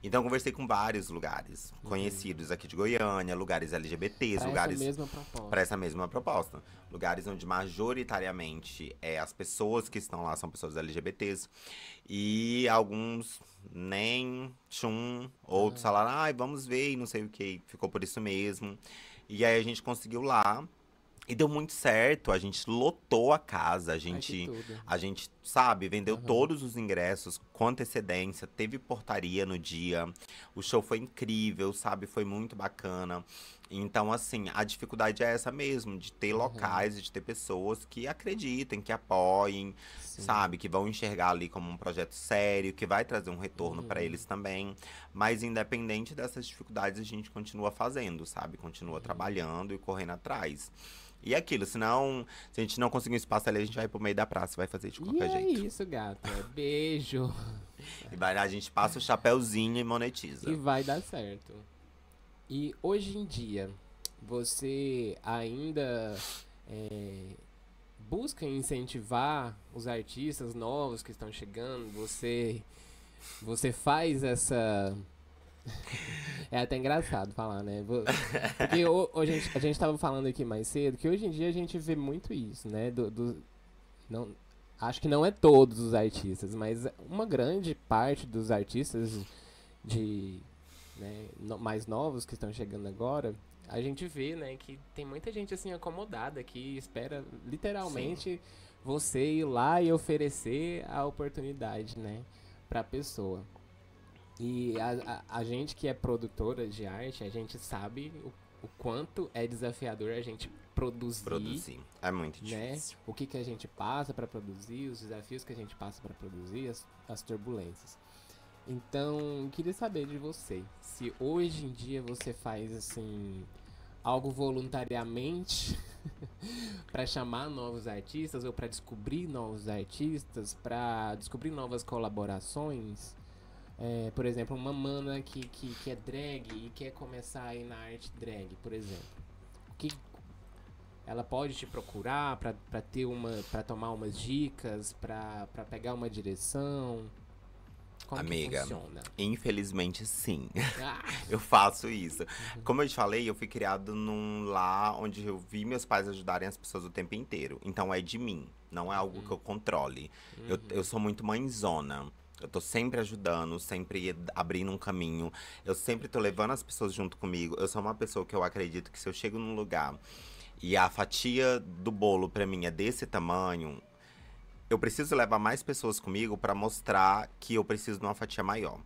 Então eu conversei com vários lugares conhecidos aqui de Goiânia, lugares LGBTs, Pra essa lugares mesma para proposta. essa mesma proposta. Lugares onde majoritariamente as pessoas que estão lá são pessoas LGBTs. E alguns nem, tchum, outros falaram, ai, vamos ver e não sei o que, ficou por isso mesmo. E aí a gente conseguiu lá. E deu muito certo, a gente lotou a casa, Ai, que tudo. a gente, sabe, vendeu Aham. todos os ingressos com antecedência, teve portaria no dia, o show foi incrível, sabe, foi muito bacana. Então, assim, a dificuldade é essa mesmo, de ter Aham. locais, de ter pessoas que acreditem, que apoiem, Sim. sabe, que vão enxergar ali como um projeto sério, que vai trazer um retorno pra eles também. Mas independente dessas dificuldades, a gente continua fazendo, sabe, continua trabalhando e correndo atrás. E é aquilo, senão, se a gente não conseguir um espaço ali, a gente vai pro meio da praça e vai fazer de E qualquer é jeito. isso, gata. Beijo. E vai, a gente passa o chapéuzinho e E monetiza. vai dar certo. E hoje em dia, você ainda é, busca incentivar os artistas novos que estão chegando? Você faz essa. É até engraçado falar, né? Porque hoje a gente tava falando aqui mais cedo que hoje em dia a gente vê muito isso, né? Não, acho que não é todos os artistas, mas uma grande parte dos artistas de mais novos que estão chegando agora, a gente vê, né, que tem muita gente assim acomodada que espera Sim, literalmente você ir lá e oferecer a oportunidade, né, para a pessoa. E a gente que é produtora de arte, a gente sabe o quanto é desafiador a gente produzir, produzir. É muito né? difícil. O que a gente passa para produzir, os desafios que a gente passa para produzir, as turbulências. Então, queria saber de você, se hoje em dia você faz assim algo voluntariamente para chamar novos artistas ou para descobrir novos artistas, para descobrir novas colaborações, por exemplo, uma mana que é drag e quer começar aí na arte drag, por exemplo. Que ela pode te procurar pra ter para tomar umas dicas, pra pegar uma direção? Como que Amiga, funciona? infelizmente sim. Ah, Eu faço isso. Como eu te falei, eu fui criado num lar onde eu vi meus pais ajudarem as pessoas o tempo inteiro. Então é de mim, não é algo que eu controle. Eu sou muito mãezona. Eu tô sempre ajudando, sempre abrindo um caminho. Eu sempre tô levando as pessoas junto comigo. Eu sou uma pessoa que eu acredito que se eu chego num lugar e a fatia do bolo pra mim é desse tamanho, eu preciso levar mais pessoas comigo pra mostrar que eu preciso de uma fatia maior,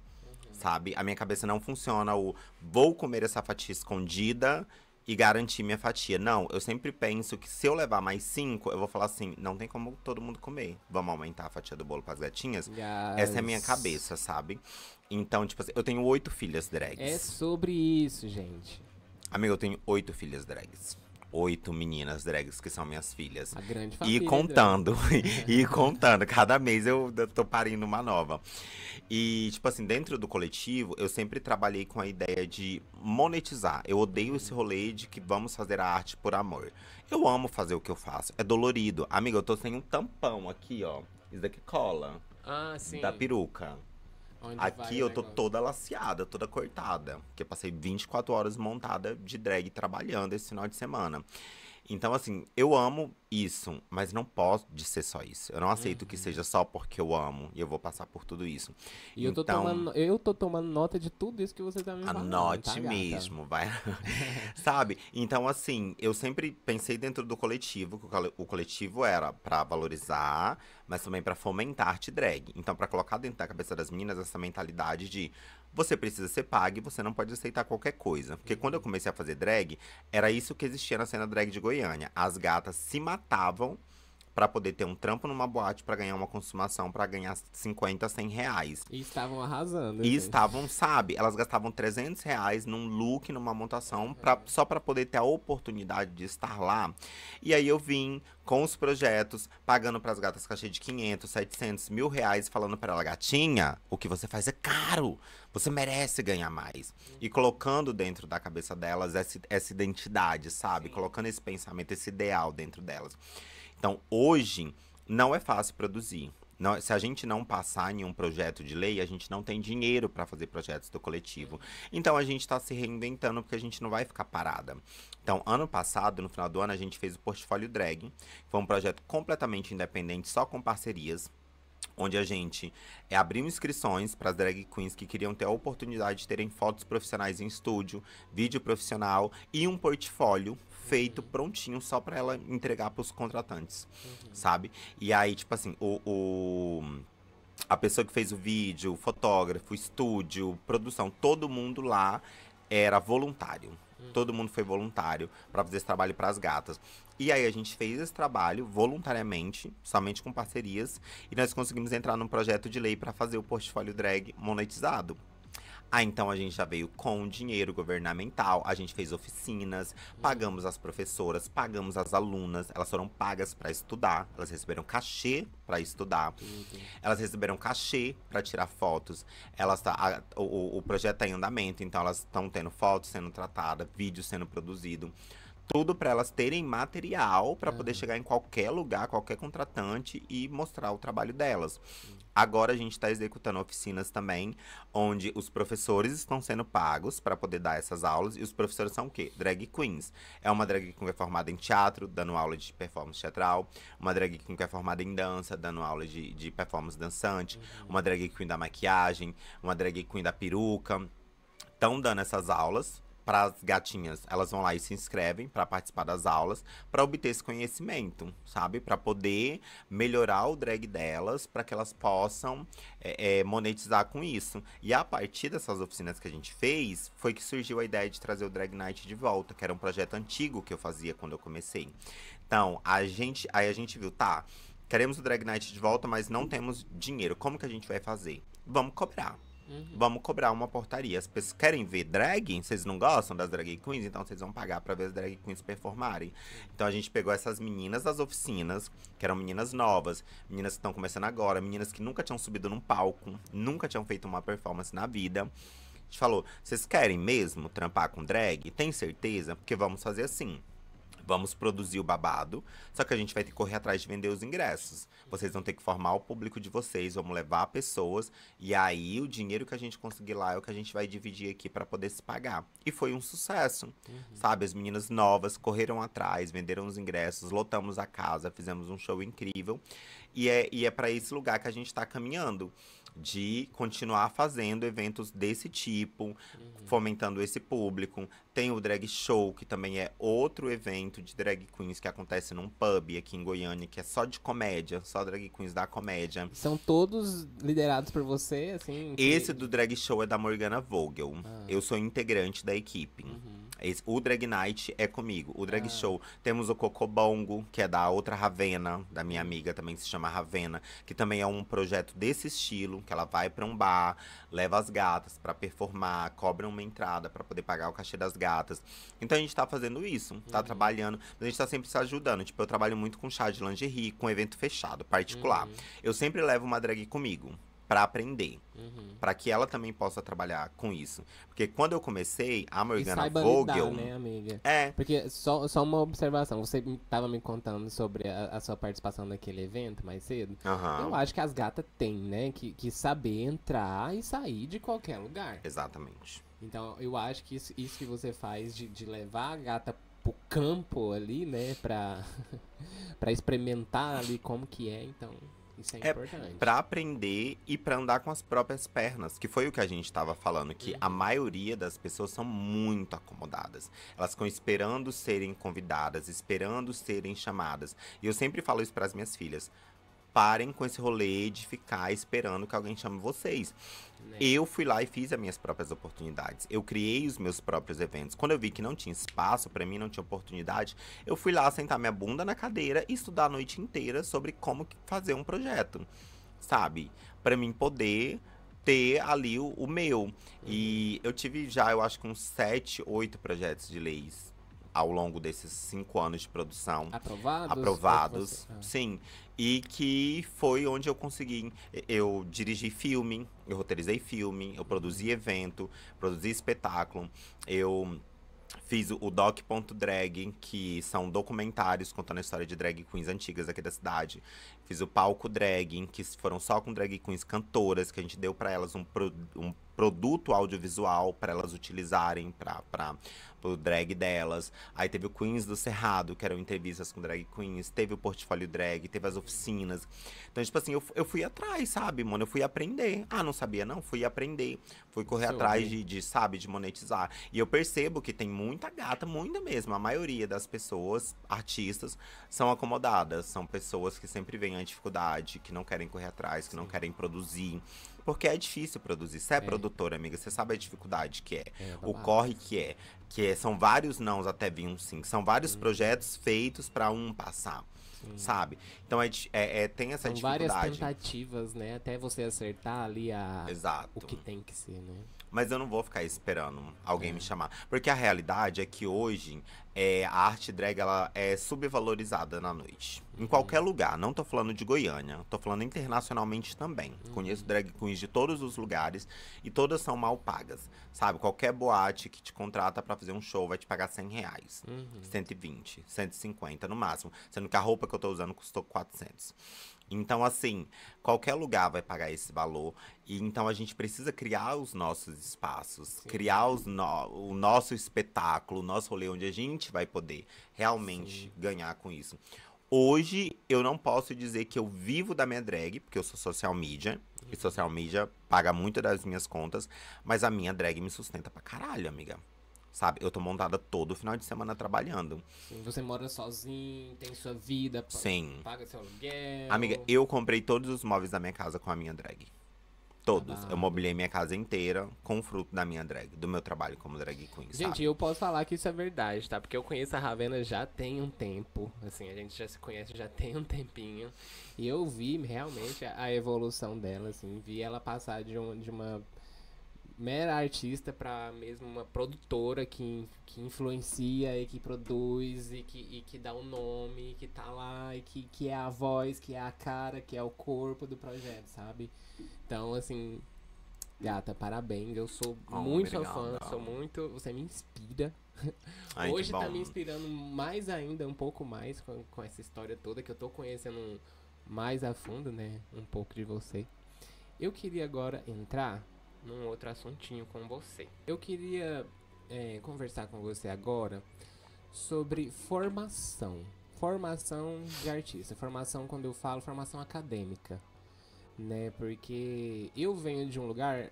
sabe? A minha cabeça não funciona o vou comer essa fatia escondida e garantir minha fatia. Não, eu sempre penso que se eu levar mais 5, eu vou falar assim, não tem como todo mundo comer. Vamos aumentar a fatia do bolo pras gatinhas? Essa é a minha yes. cabeça, sabe? Então, tipo assim, eu tenho 8 filhas É drags. sobre isso, gente. Amigo, eu tenho 8 filhas drags. 8 meninas drags que são minhas filhas. A grande E família drag. contando, e contando. Cada mês eu tô parindo uma nova. E, tipo assim, dentro do coletivo, eu sempre trabalhei com a ideia de monetizar. Eu odeio esse rolê de que vamos fazer a arte por amor. Eu amo fazer o que eu faço. É dolorido. Amiga, eu tô sem um tampão aqui, ó. Isso daqui cola. Ah, sim. Da peruca. Onde vai Aqui o eu tô negócio? toda laceada, toda cortada. Porque eu passei 24 horas montada de drag trabalhando esse final de semana. Então, assim, eu amo isso, mas não pode ser só isso. Eu não aceito que seja só porque eu amo e eu vou passar por tudo isso. E Então, eu tô tomando nota de tudo isso que você tá me falando, tá, anote gata? mesmo, vai. Sabe? Então, assim, eu sempre pensei dentro do coletivo, que o coletivo era pra valorizar, mas também pra fomentar a arte drag. Então, pra colocar dentro da cabeça das meninas essa mentalidade de você precisa ser paga e você não pode aceitar qualquer coisa. Porque quando eu comecei a fazer drag, era isso que existia na cena drag de Goiânia. As gatas se matavam pra poder ter um trampo numa boate pra ganhar uma consumação, pra ganhar 50, 100 reais. E estavam arrasando, E assim. estavam, sabe, elas gastavam 300 reais num look, numa montação, só pra poder ter a oportunidade de estar lá. E aí eu vim com os projetos, pagando pras gatas cachê de 500, 700, 1.000 reais, falando pra ela, gatinha, o que você faz é caro, você merece ganhar mais. E colocando dentro da cabeça delas essa identidade, sabe? Colocando esse pensamento, esse ideal dentro delas. Então, hoje, não é fácil produzir. Se a gente não passar em um projeto de lei, a gente não tem dinheiro para fazer projetos do coletivo. Então a gente está se reinventando porque a gente não vai ficar parada. Então, ano passado, no final do ano, a gente fez o Portfólio Drag. Foi um projeto completamente independente, só com parcerias, onde a gente abriu inscrições para as drag queens que queriam ter a oportunidade de terem fotos profissionais em estúdio, vídeo profissional e um portfólio feito prontinho só para ela entregar para os contratantes, sabe? E aí, tipo assim, a pessoa que fez o vídeo, o fotógrafo, o estúdio, produção, todo mundo lá era voluntário. Todo mundo foi voluntário para fazer esse trabalho para as gatas. E aí a gente fez esse trabalho voluntariamente, somente com parcerias, e nós conseguimos entrar num projeto de lei para fazer o portfólio drag monetizado. Ah, então a gente já veio com dinheiro governamental, a gente fez oficinas, pagamos as professoras, pagamos as alunas, elas foram pagas para estudar, elas receberam cachê para estudar, Tudo. elas receberam cachê para tirar fotos, o projeto está em andamento, então elas estão tendo fotos sendo tratadas, vídeos sendo produzidos. Tudo para elas terem material para poder chegar em qualquer lugar, qualquer contratante e mostrar o trabalho delas. Agora a gente está executando oficinas também, onde os professores estão sendo pagos para poder dar essas aulas. E os professores são o quê? Drag queens. É uma drag queen que é formada em teatro, dando aula de performance teatral. Uma drag queen que é formada em dança, dando aula de performance dançante. Uma drag queen da maquiagem. Uma drag queen da peruca. Estão dando essas aulas para as gatinhas. Elas vão lá e se inscrevem para participar das aulas, para obter esse conhecimento, sabe? Para poder melhorar o drag delas, para que elas possam monetizar com isso. E a partir dessas oficinas que a gente fez, foi que surgiu a ideia de trazer o Drag Night de volta, que era um projeto antigo que eu fazia quando eu comecei. Então, aí a gente viu, tá, queremos o Drag Night de volta, mas não temos dinheiro. Como que a gente vai fazer? Vamos cobrar. Vamos cobrar uma portaria. As pessoas querem ver drag? Vocês não gostam das drag queens? Então vocês vão pagar pra ver as drag queens performarem. Então a gente pegou essas meninas das oficinas, que eram meninas novas, meninas que estão começando agora, meninas que nunca tinham subido num palco, nunca tinham feito uma performance na vida. A gente falou, vocês querem mesmo trampar com drag? Tem certeza? Porque vamos fazer assim. Vamos produzir o babado, só que a gente vai ter que correr atrás de vender os ingressos. Vocês vão ter que formar o público de vocês, vamos levar pessoas, e aí o dinheiro que a gente conseguir lá é o que a gente vai dividir aqui para poder se pagar. E foi um sucesso, sabe? As meninas novas correram atrás, venderam os ingressos, lotamos a casa, fizemos um show incrível. E é para esse lugar que a gente está caminhando. De continuar fazendo eventos desse tipo, fomentando esse público. Tem o Drag Show, que também é outro evento de drag queens que acontece num pub aqui em Goiânia, que é só de comédia, só drag queens da comédia. São todos liderados por você, assim? Esse do Drag Show é da Morgana Vogel. Eu sou integrante da equipe. O Drag Night é comigo. O Drag Show, temos o Cocobongo, que é da outra Ravena, da minha amiga também, que se chama Ravena, que também é um projeto desse estilo, que ela vai pra um bar, leva as gatas pra performar, cobra uma entrada pra poder pagar o cachê das gatas. Então a gente tá fazendo isso, tá trabalhando, mas a gente tá sempre se ajudando. Tipo, eu trabalho muito com chá de lingerie, com evento fechado, particular. Eu sempre levo uma drag comigo. Pra aprender. Pra que ela também possa trabalhar com isso. Porque quando eu comecei, a Morgana Vogel. Lidar, né, amiga? É. Porque só uma observação. Você tava me contando sobre a sua participação naquele evento mais cedo. Eu acho que as gatas têm, né, que saber entrar e sair de qualquer lugar. Exatamente. Então, eu acho que isso que você faz de levar a gata pro campo ali, né, pra experimentar ali como que é, então. Isso é importante. Pra aprender e pra andar com as próprias pernas, que foi o que a gente tava falando, que a maioria das pessoas são muito acomodadas. Elas ficam esperando serem convidadas, esperando serem chamadas. E eu sempre falo isso pras minhas filhas. Parem com esse rolê de ficar esperando que alguém chame vocês. Eu fui lá e fiz as minhas próprias oportunidades. Eu criei os meus próprios eventos. Quando eu vi que não tinha espaço pra mim, não tinha oportunidade, eu fui lá sentar minha bunda na cadeira e estudar a noite inteira sobre como fazer um projeto, sabe? Pra mim poder ter ali o meu. E eu tive já, eu acho que uns 7, 8 projetos de leis ao longo desses 5 anos de produção. Aprovados, sim. E que foi onde eu consegui. Eu dirigi filme, eu roteirizei filme, eu produzi evento, produzi espetáculo. Eu fiz o Doc.drag, que são documentários contando a história de drag queens antigas aqui da cidade. Fiz o Palco Drag, que foram só com drag queens cantoras, que a gente deu pra elas um produto audiovisual para elas utilizarem pro drag delas. Aí teve o Queens do Cerrado, que eram entrevistas com drag queens. Teve o Portfólio Drag, teve as oficinas. Então, tipo assim, eu fui atrás, sabe, mano? Eu fui aprender. Ah, não sabia não? Fui aprender. Fui correr atrás sabe, de monetizar. E eu percebo que tem muita gata, muita mesmo. A maioria das pessoas, artistas, são acomodadas. São pessoas que sempre veem a dificuldade, que não querem correr atrás, que não querem produzir. Porque é difícil produzir. Você é produtora, amiga, você sabe a dificuldade que é. O corre que é. São vários nãos até vir um sim. São vários projetos feitos pra um passar. Sabe? Então tem essa São dificuldade. Várias tentativas, né? Até você acertar ali Exato. o que tem que ser, né? Mas eu não vou ficar esperando alguém me chamar. Porque a realidade é que hoje a arte drag ela é subvalorizada na noite. Em qualquer lugar. Não tô falando de Goiânia. Tô falando internacionalmente também. Conheço drag queens de todos os lugares. E todas são mal pagas. Sabe? Qualquer boate que te contrata pra fazer um show vai te pagar R$100. 120, 150 no máximo. Sendo que a roupa que eu tô usando custou 400. Então, assim, qualquer lugar vai pagar esse valor. E então a gente precisa criar os nossos espaços, criar o nosso espetáculo, o nosso rolê, onde a gente vai poder realmente ganhar com isso. Hoje, eu não posso dizer que eu vivo da minha drag, porque eu sou social media. E social media paga muito das minhas contas. Mas a minha drag me sustenta pra caralho, amiga. Sabe, eu tô montada todo final de semana trabalhando. Sim, você mora sozinho, tem sua vida, paga seu aluguel. Amiga, eu comprei todos os móveis da minha casa com a minha drag. Todos. Eu mobiliei minha casa inteira com o fruto da minha drag, do meu trabalho como drag queen, Gente, sabe? eu posso falar que isso é verdade, tá? Porque eu conheço a Ravena já tem um tempo. Assim, a gente já se conhece já tem um tempinho. E eu vi realmente a evolução dela, assim. Vi ela passar de uma mera artista pra mesmo uma produtora que influencia e que produz e que dá um nome, que tá lá e que é a voz, que é a cara, que é o corpo do projeto, sabe? Então, assim, gata, parabéns. Eu sou muito sua fã, Obrigada. sou muito. Você me inspira. Ai, Hoje que tá bom. me inspirando mais ainda, um pouco mais com essa história toda, que eu tô conhecendo mais a fundo, né? Um pouco de você. Eu queria agora entrar num outro assuntinho com você. Eu queria conversar com você agora sobre formação. Formação de artista. Formação, quando eu falo, formação acadêmica. Né? Porque eu venho de um lugar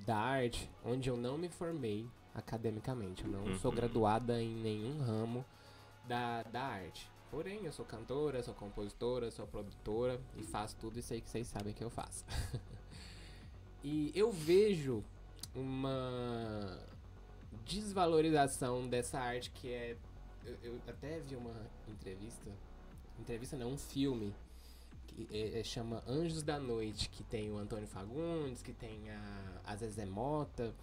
da arte onde eu não me formei academicamente. Eu não sou graduada em nenhum ramo da arte. Porém, eu sou cantora, sou compositora, sou produtora e faço tudo isso aí que vocês sabem que eu faço. E eu vejo uma desvalorização dessa arte que é. Eu até vi uma entrevista. Entrevista não, um filme. Que chama Anjos da Noite, que tem o Antônio Fagundes, que tem a Zezé Mota.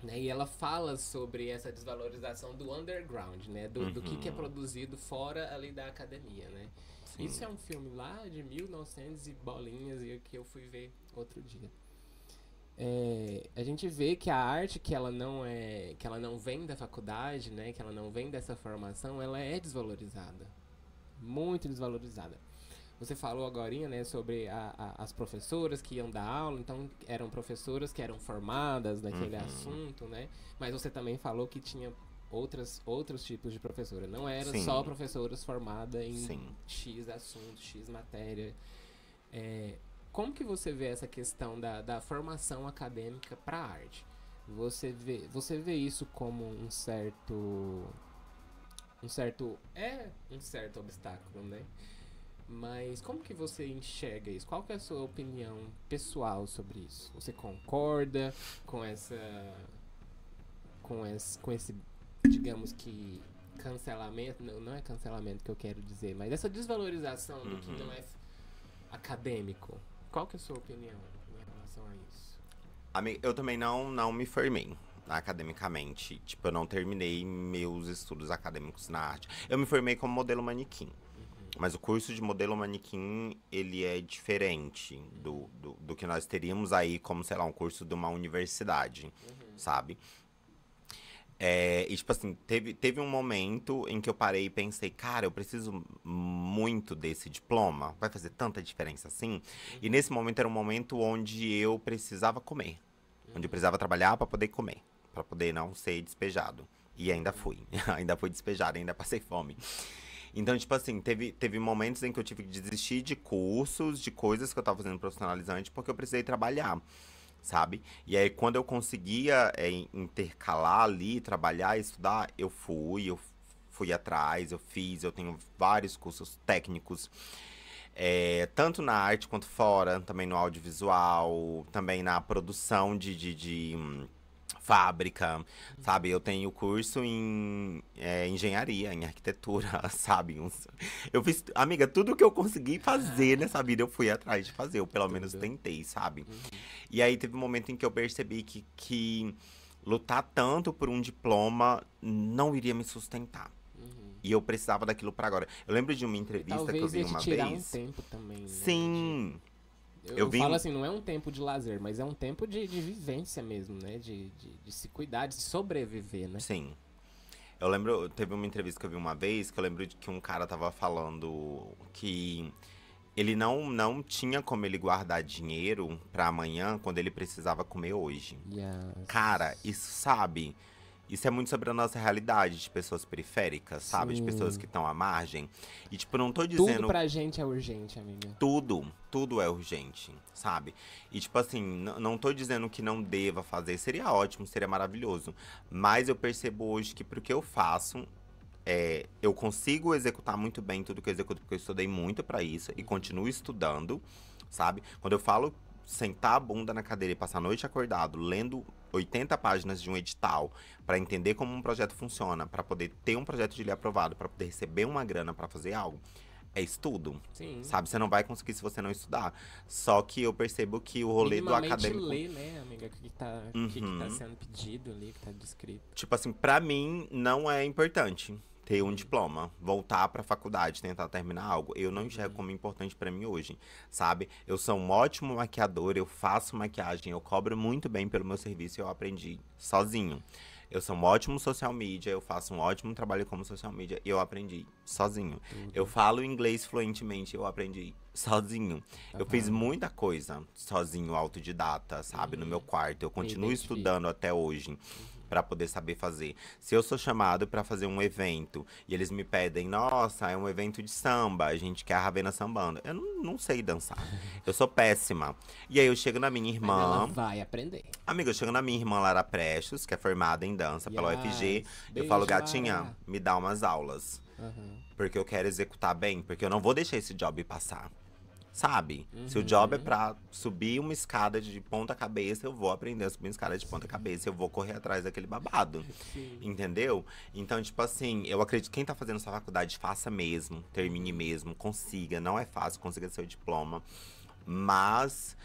Né, e ela fala sobre essa desvalorização do underground, né? Do que é produzido fora ali da academia, né? Sim. Isso é um filme lá de 1900 e bolinhas e que eu fui ver outro dia. A gente vê que a arte que ela não vem da faculdade, né? Que ela não vem dessa formação, ela é desvalorizada, muito desvalorizada. Você falou agorinha, né, sobre as professoras que iam dar aula, então eram professoras que eram formadas naquele assunto, né? Mas você também falou que tinha outros tipos de professora. Não era Sim. só professoras formadas em Sim. X assunto, X matéria. Como que você vê essa questão da formação acadêmica para a arte? Você vê isso como um certo obstáculo, né? Mas como que você enxerga isso? Qual que é a sua opinião pessoal sobre isso? Você concorda com esse, digamos que, cancelamento? Não é cancelamento que eu quero dizer, mas essa desvalorização do que não é acadêmico. Qual que é a sua opinião em relação a isso? Eu também não me formei academicamente. Tipo, eu não terminei meus estudos acadêmicos na arte. Eu me formei como modelo manequim. Mas o curso de modelo manequim, ele é diferente do que nós teríamos aí como, sei lá, um curso de uma universidade, sabe? E tipo assim, teve um momento em que eu parei e pensei, cara, eu preciso muito desse diploma, vai fazer tanta diferença assim? E nesse momento era um momento onde eu precisava comer, onde eu precisava trabalhar para poder comer, para poder não ser despejado. E ainda fui, ainda fui despejado, ainda passei fome. Então, tipo assim, teve momentos em que eu tive que desistir de cursos, de coisas que eu tava fazendo profissionalizante, porque eu precisei trabalhar, sabe? E aí, quando eu conseguia intercalar ali, trabalhar, estudar, eu fui atrás, eu tenho vários cursos técnicos, tanto na arte quanto fora, também no audiovisual, também na produção de fábrica, sabe? Eu tenho curso em engenharia, em arquitetura, sabe? Eu fiz, amiga, tudo que eu consegui fazer nessa vida eu fui atrás de fazer, ou pelo menos tentei, sabe? E aí teve um momento em que eu percebi que lutar tanto por um diploma não iria me sustentar. E eu precisava daquilo pra agora. Eu lembro de uma entrevista Talvez que eu vi ia te uma tirar vez. um tempo também, né? Sim. Eu falo assim, não é um tempo de lazer, mas é um tempo de vivência mesmo, né? De se cuidar, de sobreviver, né? Sim. Eu lembro, teve uma entrevista que eu vi uma vez, que eu lembro de que um cara tava falando que ele não tinha como ele guardar dinheiro pra amanhã quando ele precisava comer hoje. Yes. Cara, isso, sabe? Isso é muito sobre a nossa realidade de pessoas periféricas, sabe? De pessoas que estão à margem. E, tipo, não tô dizendo... Tudo pra gente é urgente, amiga. Tudo é urgente, sabe? E, tipo assim, não tô dizendo que não deva fazer. Seria ótimo, seria maravilhoso. Mas eu percebo hoje que pro que eu faço, eu consigo executar muito bem tudo que eu executo, porque eu estudei muito pra isso e continuo estudando, sabe? Quando eu falo sentar a bunda na cadeira e passar a noite acordado, lendo 80 páginas de um edital pra entender como um projeto funciona, pra poder ter um projeto de lei aprovado, pra poder receber uma grana pra fazer algo, é estudo. Sim. Sabe? Você não vai conseguir se você não estudar. Só que eu percebo que o rolê do Minimamente acadêmico. ler, né, amiga? O que tá sendo pedido ali, o que tá descrito. Tipo assim, pra mim não é importante ter um diploma, voltar pra faculdade, tentar terminar algo. Eu não enxergo como importante pra mim hoje, sabe? Eu sou um ótimo maquiador, eu faço maquiagem, eu cobro muito bem pelo meu serviço e eu aprendi sozinho. Eu sou um ótimo social media, eu faço um ótimo trabalho como social media e eu aprendi sozinho. Eu falo inglês fluentemente, eu aprendi sozinho. Eu fiz muita coisa sozinho, autodidata, sabe? No meu quarto. Eu continuo estudando até hoje pra poder saber fazer. Se eu sou chamado pra fazer um evento e eles me pedem, nossa, é um evento de samba, a gente quer a Ravena sambando. Eu não sei dançar. Eu sou péssima. E aí eu chego na minha Mas ela irmã. vai aprender. Amiga, eu chego na minha irmã Lara Prestes, que é formada em dança pela UFG. Eu Beijo, falo, gatinha, Lara. me dá umas aulas. Porque eu quero executar bem, porque eu não vou deixar esse job passar. Sabe? Se o job é pra subir uma escada de ponta cabeça, eu vou aprender a subir uma escada de ponta cabeça. Eu vou correr atrás daquele babado. Entendeu? Então, tipo assim, eu acredito que quem tá fazendo sua faculdade, faça mesmo, termine mesmo, consiga. Não é fácil, consiga seu diploma. Mas,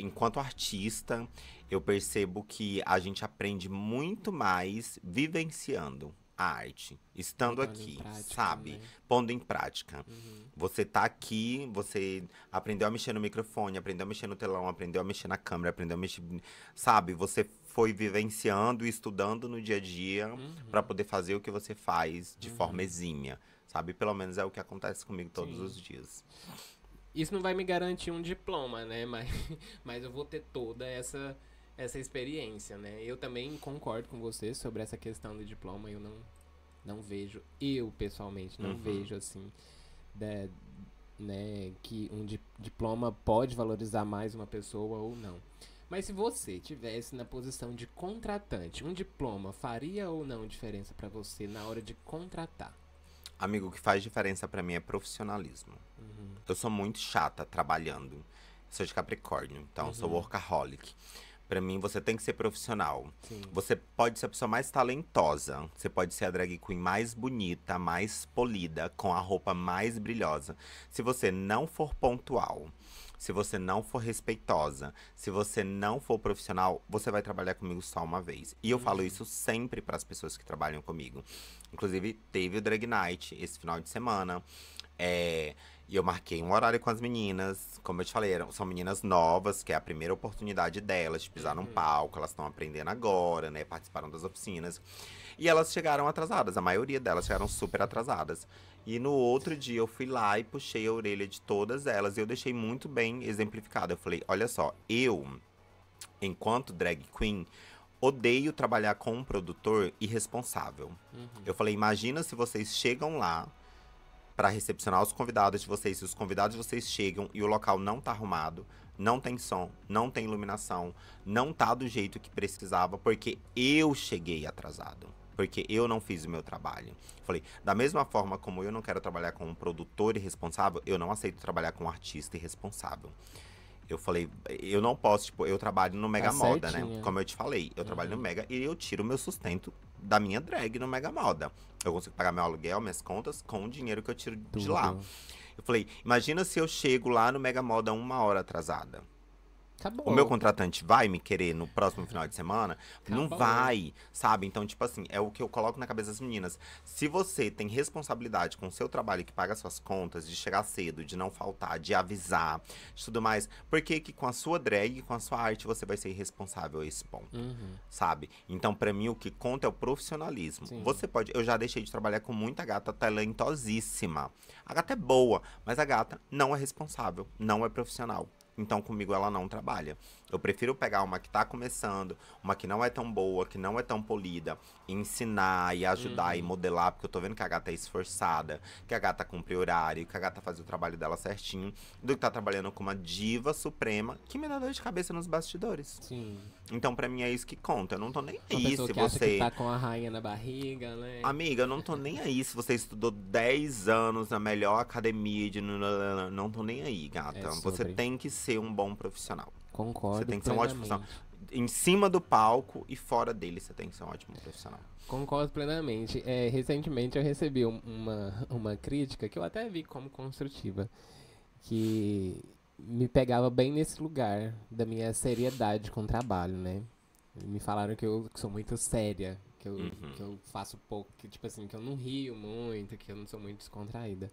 enquanto artista, eu percebo que a gente aprende muito mais vivenciando a arte, estando Botando em aqui, prática, sabe? né? Pondo em prática. Você tá aqui, você aprendeu a mexer no microfone, aprendeu a mexer no telão, aprendeu a mexer na câmera, aprendeu a mexer, sabe? Você foi vivenciando e estudando no dia a dia pra poder fazer o que você faz de forma exímia, sabe? Pelo menos é o que acontece comigo todos os dias. Isso não vai me garantir um diploma, né? Mas eu vou ter toda essa experiência, né? Eu também concordo com você sobre essa questão do diploma. Eu não vejo, eu pessoalmente não vejo assim, né, que um diploma pode valorizar mais uma pessoa ou não. Mas se você tivesse na posição de contratante, um diploma faria ou não diferença pra você na hora de contratar? Amigo, o que faz diferença pra mim é profissionalismo. Eu sou muito chata trabalhando. Sou de Capricórnio, então sou workaholic. Pra mim, você tem que ser profissional. Sim. Você pode ser a pessoa mais talentosa. Você pode ser a drag queen mais bonita, mais polida, com a roupa mais brilhosa. Se você não for pontual, se você não for respeitosa, se você não for profissional, você vai trabalhar comigo só uma vez. E eu falo isso sempre para as pessoas que trabalham comigo. Inclusive, teve o Drag Night esse final de semana. E eu marquei um horário com as meninas. Como eu te falei, são meninas novas, que é a primeira oportunidade delas de pisar num palco. Elas estão aprendendo agora, né? Participaram das oficinas. E elas chegaram atrasadas. A maioria delas chegaram super atrasadas. E no outro dia eu fui lá e puxei a orelha de todas elas. E eu deixei muito bem exemplificado. Eu falei, olha só, eu, enquanto drag queen, odeio trabalhar com um produtor irresponsável. Eu falei, imagina se vocês chegam lá pra recepcionar os convidados de vocês. Se os convidados de vocês chegam e o local não tá arrumado, não tem som, não tem iluminação, não tá do jeito que precisava, porque eu cheguei atrasado. Porque eu não fiz o meu trabalho. Falei, da mesma forma como eu não quero trabalhar com um produtor irresponsável, eu não aceito trabalhar com um artista irresponsável. Eu falei, eu não posso, tipo, eu trabalho no Mega Moda, né? certinho. Como eu te falei, eu trabalho no Mega e eu tiro o meu sustento da minha drag no Mega Moda. Eu consigo pagar meu aluguel, minhas contas, com o dinheiro que eu tiro de lá. Tudo. Eu falei, imagina se eu chego lá no Mega Moda 1 hora atrasada. Acabou. O meu contratante vai me querer no próximo final de semana? Não Acabou. vai, sabe? Então, tipo assim, é o que eu coloco na cabeça das meninas. Se você tem responsabilidade com o seu trabalho que paga suas contas, de chegar cedo, de não faltar, de avisar, de tudo mais, por que que com a sua drag, com a sua arte, você vai ser irresponsável a esse ponto? Sabe? Então, pra mim, o que conta é o profissionalismo. Sim. Você pode... Eu já deixei de trabalhar com muita gata talentosíssima. A gata é boa, mas a gata não é responsável, não é profissional. Então, comigo ela não trabalha. Eu prefiro pegar uma que tá começando, uma que não é tão boa, que não é tão polida, e ensinar e ajudar e modelar, porque eu tô vendo que a gata é esforçada, que a gata cumpre horário, que a gata faz o trabalho dela certinho, do que tá trabalhando com uma diva suprema que me dá dor de cabeça nos bastidores. Sim. Então, pra mim, é isso que conta. Eu não tô nem Uma aí pessoa se que acha que você... tá com a rainha na barriga, né? Amiga, eu não tô nem aí se você estudou 10 anos na melhor academia de... Não tô nem aí, gata. É Você sobre. tem que ser um bom profissional. Concordo Você tem que ser um ótimo plenamente. profissional. em cima do palco e fora dele você tem que ser um ótimo profissional. Concordo plenamente. Recentemente eu recebi uma crítica que eu até vi como construtiva, que me pegava bem nesse lugar da minha seriedade com o trabalho, né? Me falaram que eu sou muito séria, que eu faço pouco, que tipo assim, que eu não rio muito, que eu não sou muito descontraída.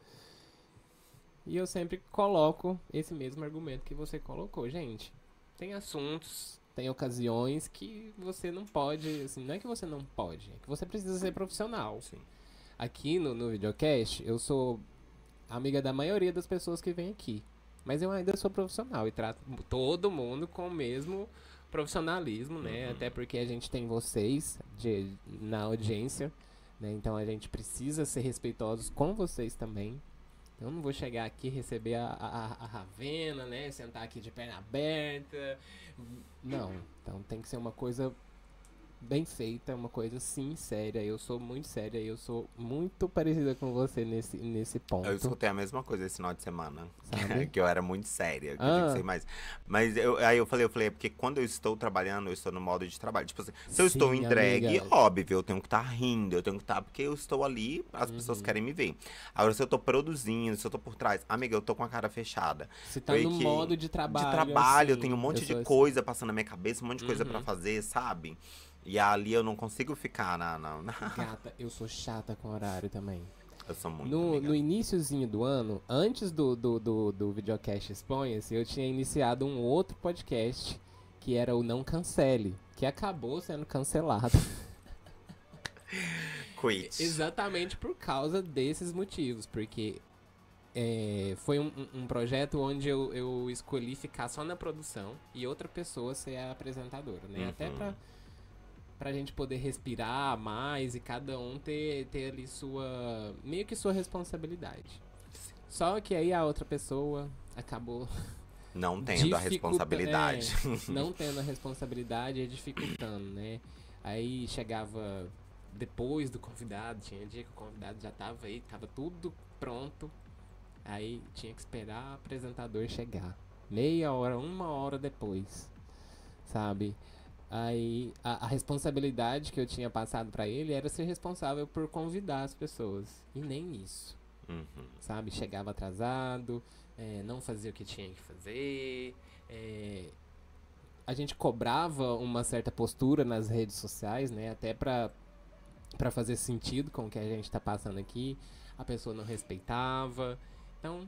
E eu sempre coloco esse mesmo argumento que você colocou, gente. Tem assuntos, tem ocasiões que você não pode, assim, não é que você não pode, é que você precisa ser profissional. Sim. Aqui no videocast, eu sou amiga da maioria das pessoas que vêm aqui. Mas eu ainda sou profissional e trato todo mundo com o mesmo profissionalismo, né? Até porque a gente tem vocês na audiência, né? Então a gente precisa ser respeitosos com vocês também. Eu não vou chegar aqui receber a Ravena, né? Sentar aqui de perna aberta. Não. Então tem que ser uma coisa bem feita, uma coisa sim séria. Eu sou muito séria e eu sou muito parecida com você nesse ponto. Eu escutei a mesma coisa esse final de semana. Sabe? Que eu era muito séria, que eu tinha que ser mais. Mas aí eu falei, é porque quando eu estou trabalhando, eu estou no modo de trabalho. Tipo assim, se eu Sim, estou em drag, amiga. óbvio, eu tenho que estar rindo, eu tenho que estar, porque eu estou ali, as pessoas querem me ver. Agora, se eu tô produzindo, se eu tô por trás, amiga, eu tô com a cara fechada. Você tá no modo de trabalho. De trabalho, eu assim, tenho um monte de sou coisa passando na minha cabeça, um monte de coisa pra fazer, sabe? E ali eu não consigo ficar na... Gata, eu sou chata com horário também. Eu sou muito, No amiga. iniciozinho do ano, antes do Videocast Exponha-se, eu tinha iniciado um outro podcast, que era o Não Cancele, que acabou sendo cancelado. Quit. Exatamente por causa desses motivos, porque foi um projeto onde eu escolhi ficar só na produção e outra pessoa ser a apresentadora, né? Até pra gente poder respirar mais e cada um ter ali meio que sua responsabilidade. Só que aí a outra pessoa acabou Não tendo a responsabilidade. não tendo a responsabilidade e dificultando, né? Aí chegava depois do convidado, tinha dia que o convidado já tava aí, tava tudo pronto. Aí tinha que esperar o apresentador chegar. Meia hora, 1 hora depois, sabe? Aí a responsabilidade que eu tinha passado pra ele era ser responsável por convidar as pessoas. E nem isso, sabe? Chegava atrasado, não fazia o que tinha que fazer. A gente cobrava uma certa postura nas redes sociais, né? Até pra fazer sentido com o que a gente tá passando aqui. A pessoa não respeitava. Então,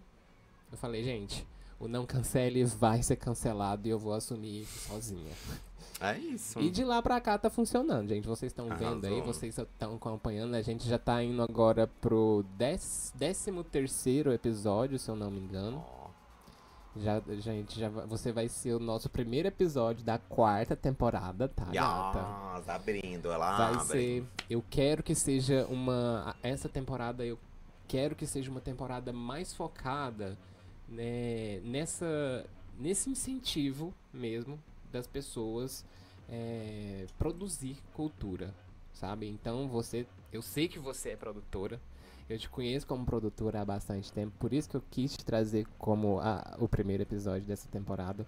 eu falei, gente, o Não Cancele vai ser cancelado e eu vou assumir isso sozinha. É isso. E de lá pra cá tá funcionando, gente. Vocês estão vendo aí, vocês estão acompanhando. A gente já tá indo agora pro 13º episódio, se eu não me engano. Você vai ser o nosso primeiro episódio da 4ª temporada, tá, gata? Abrindo, ela Vai abre. ser... Eu quero que seja essa temporada, eu quero que seja uma temporada mais focada, né, nesse incentivo mesmo das pessoas produzir cultura, sabe? Então eu sei que você é produtora, eu te conheço como produtora há bastante tempo, por isso que eu quis te trazer como o primeiro episódio dessa temporada.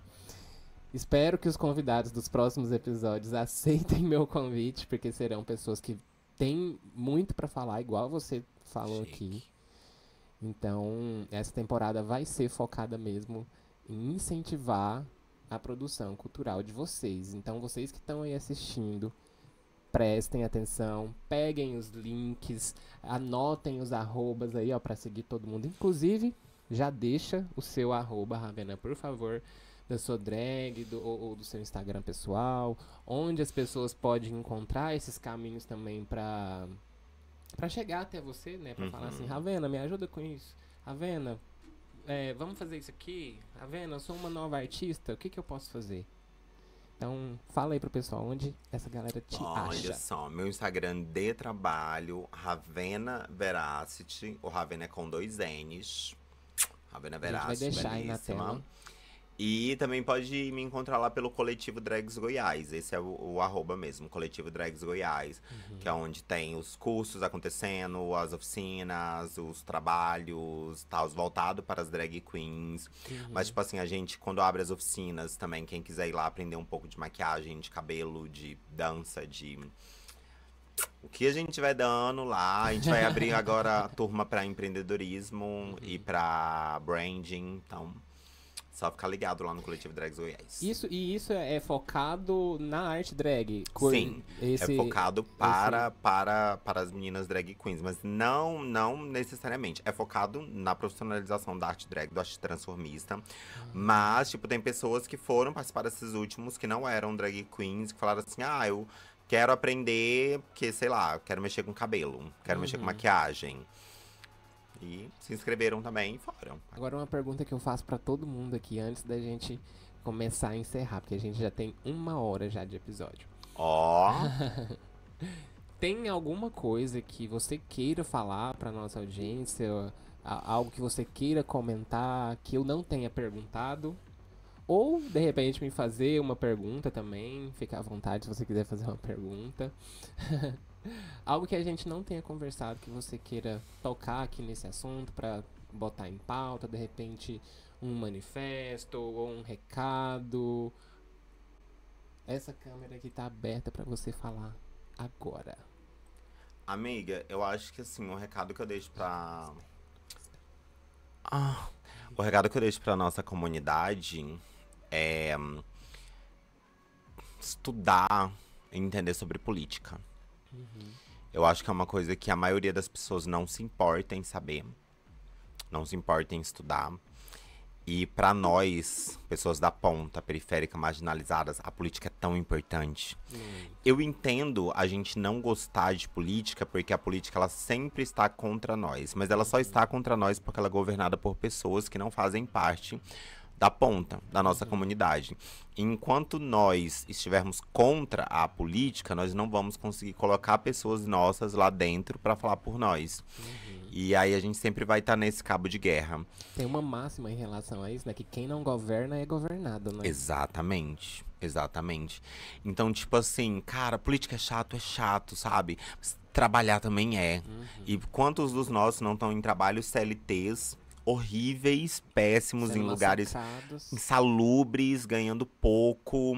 Espero que os convidados dos próximos episódios aceitem meu convite, porque serão pessoas que têm muito pra falar, igual você falou aqui. Então, essa temporada vai ser focada mesmo em incentivar a produção cultural de vocês. Então, vocês que estão aí assistindo, prestem atenção, peguem os links, anotem os arrobas aí, ó, pra seguir todo mundo. Inclusive, já deixa o seu arroba, Ravena, por favor, da sua drag ou do seu Instagram pessoal, onde as pessoas podem encontrar esses caminhos também pra chegar até você, né? Pra falar assim, Ravena, me ajuda com isso. Ravena, vamos fazer isso aqui. Ravena, eu sou uma nova artista, o que eu posso fazer? Então, fala aí pro pessoal onde essa galera te acha. Olha só, meu Instagram de trabalho, Ravena Veracity. O Ravena é com 2 N's. Ravena Veracity, vai deixar aí na belíssima. tela. E também pode me encontrar lá pelo Coletivo Drags Goiás. Esse é o arroba mesmo, Coletivo Drags Goiás. Que é onde tem os cursos acontecendo, as oficinas, os trabalhos, tal, voltado para as drag queens. Mas, tipo assim, a gente, quando abre as oficinas também, quem quiser ir lá aprender um pouco de maquiagem, de cabelo, de dança, de o que a gente vai dando lá. A gente vai abrir agora a turma para empreendedorismo e para branding. Então, só ficar ligado lá no Coletivo Drags Goiás. Isso é focado na arte drag? Sim, é focado para as meninas drag queens, mas não necessariamente. É focado na profissionalização da arte drag, do arte transformista. Mas, tipo, tem pessoas que foram participar desses últimos que não eram drag queens, que falaram assim, eu quero aprender, porque, sei lá, quero mexer com cabelo, quero mexer com maquiagem. E se inscreveram também e foram. Agora uma pergunta que eu faço pra todo mundo aqui antes da gente começar a encerrar, porque a gente já tem 1 hora já de episódio. Ó, Tem alguma coisa que você queira falar pra nossa audiência? Algo que você queira comentar que eu não tenha perguntado? Ou, de repente, me fazer uma pergunta também. Fica à vontade se você quiser fazer uma pergunta. Algo que a gente não tenha conversado, que você queira tocar aqui nesse assunto pra botar em pauta, de repente um manifesto ou um recado. Essa câmera aqui tá aberta pra você falar agora. amiga, eu acho que assim, o recado que eu deixo pra. Ah, o recado que eu deixo pra nossa comunidade é estudar e entender sobre política. Eu acho que é uma coisa que a maioria das pessoas não se importa em saber, não se importa em estudar. E pra nós, pessoas da ponta, periférica, marginalizadas, a política é tão importante. Eu entendo a gente não gostar de política, porque a política ela sempre está contra nós. Mas ela só está contra nós porque ela é governada por pessoas que não fazem parte da ponta da nossa comunidade. Enquanto nós estivermos contra a política, nós não vamos conseguir colocar pessoas nossas lá dentro para falar por nós. E aí a gente sempre vai estar nesse cabo de guerra. Tem uma máxima em relação a isso, né? Que quem não governa é governado, né? Exatamente, exatamente. Então, tipo assim, cara, política é chato, sabe? Mas trabalhar também é. E quantos dos nossos não estão em trabalhos CLTs horríveis, péssimos, Sendo em lugares massacrados. insalubres, ganhando pouco,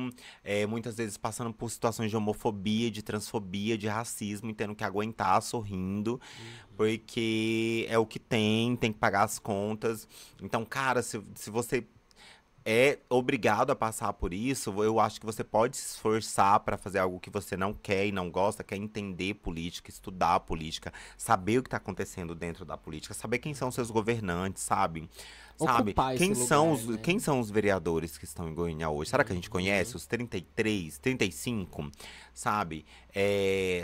muitas vezes passando por situações de homofobia, de transfobia, de racismo, e tendo que aguentar sorrindo, porque é o que tem que pagar as contas. Então, cara, se você é obrigado a passar por isso, eu acho que você pode se esforçar para fazer algo que você não quer e não gosta, que é entender política, estudar política, saber o que está acontecendo dentro da política, saber quem são seus governantes, sabe? Sabe? Ocupar esse lugar, né? Quem são os vereadores que estão em Goiânia hoje? Será que a gente conhece os 33, 35? Sabe?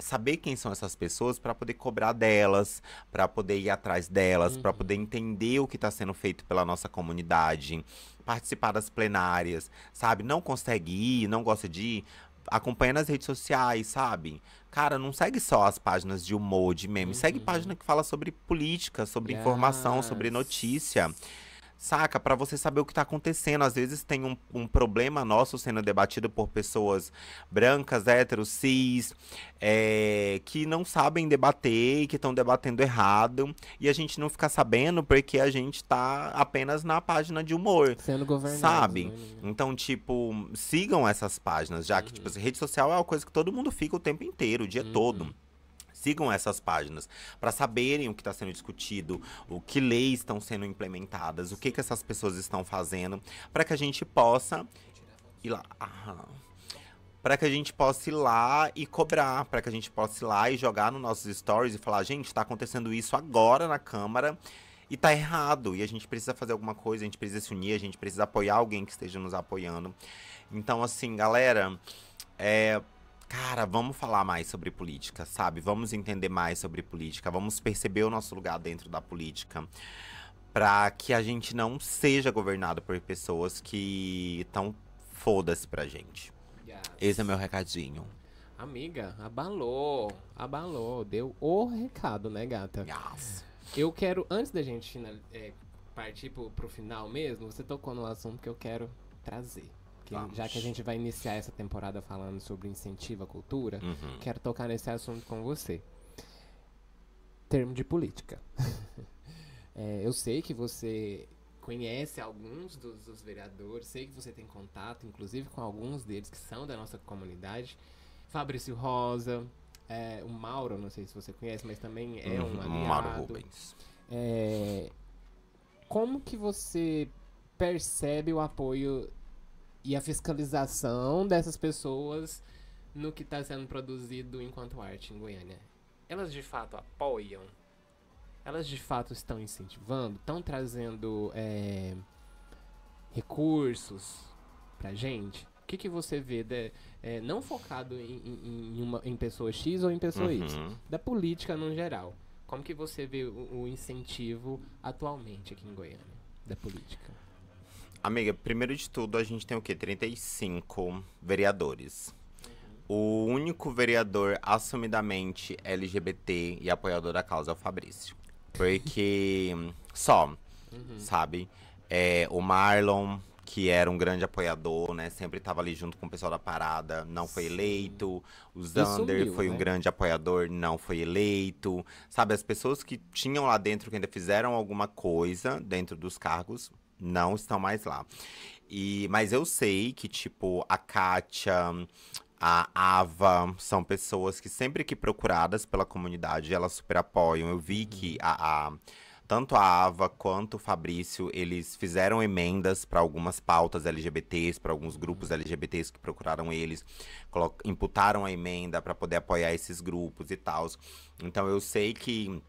Saber quem são essas pessoas para poder cobrar delas, para poder ir atrás delas, para poder entender o que está sendo feito pela nossa comunidade, participar das plenárias, sabe? Não consegue ir, não gosta de ir, acompanha nas redes sociais, sabe? Cara, não segue só as páginas de humor, de meme, segue página que fala sobre política, sobre informação, sobre Yes. notícia. Saca? Pra você saber o que tá acontecendo. Às vezes tem um problema nosso sendo debatido por pessoas brancas, héteros, cis, que não sabem debater e que estão debatendo errado. E a gente não fica sabendo porque a gente tá apenas na página de humor. Sendo governados, Sabe? né, menina? Então, tipo, sigam essas páginas, já que, tipo, assim, rede social é uma coisa que todo mundo fica o tempo inteiro, o dia todo. Sigam essas páginas para saberem o que está sendo discutido, o que leis estão sendo implementadas, o que essas pessoas estão fazendo, para que a gente possa ir lá. Para que a gente possa ir lá e cobrar, para que a gente possa ir lá e jogar nos nossos stories e falar, gente, está acontecendo isso agora na Câmara e tá errado. E a gente precisa fazer alguma coisa, a gente precisa se unir, a gente precisa apoiar alguém que esteja nos apoiando. Então, assim, galera, cara, vamos falar mais sobre política, sabe? Vamos entender mais sobre política, vamos perceber o nosso lugar dentro da política, pra que a gente não seja governado por pessoas que estão foda-se pra gente. Esse é meu recadinho. Amiga, abalou, deu o recado, né, gata? Yes. Eu quero, antes da gente partir pro final mesmo, você tocou no assunto que eu quero trazer. Vamos. Já que a gente vai iniciar essa temporada falando sobre incentivo à cultura, quero tocar nesse assunto com você. Termo de política. Eu sei que você conhece alguns dos vereadores, sei que você tem contato, inclusive, com alguns deles que são da nossa comunidade. Fabrício Rosa, o Mauro, não sei se você conhece, mas também é um aliado. Mauro Rubens. Como que você percebe o apoio e a fiscalização dessas pessoas no que está sendo produzido enquanto arte em Goiânia? Elas de fato apoiam? Elas de fato estão incentivando? Estão trazendo recursos pra gente? O que você vê, não focado em pessoa X ou em pessoa Y, da política no geral? Como que você vê o incentivo atualmente aqui em Goiânia, da política? Amiga, primeiro de tudo, a gente tem o quê? 35 vereadores. O único vereador assumidamente LGBT e apoiador da causa é o Fabrício. Porque sabe? O Marlon, que era um grande apoiador, né? Sempre estava ali junto com o pessoal da parada, não foi eleito. O Zander foi um grande apoiador, não foi eleito. Sabe, as pessoas que tinham lá dentro, que ainda fizeram alguma coisa dentro dos cargos, não estão mais lá. Mas eu sei que, tipo, a Kátia, a Ava, são pessoas que sempre que procuradas pela comunidade, elas super apoiam. Eu vi que tanto a Ava quanto o Fabrício, eles fizeram emendas para algumas pautas LGBTs, para alguns grupos LGBTs que procuraram eles, imputaram a emenda para poder apoiar esses grupos e tal. Então eu sei que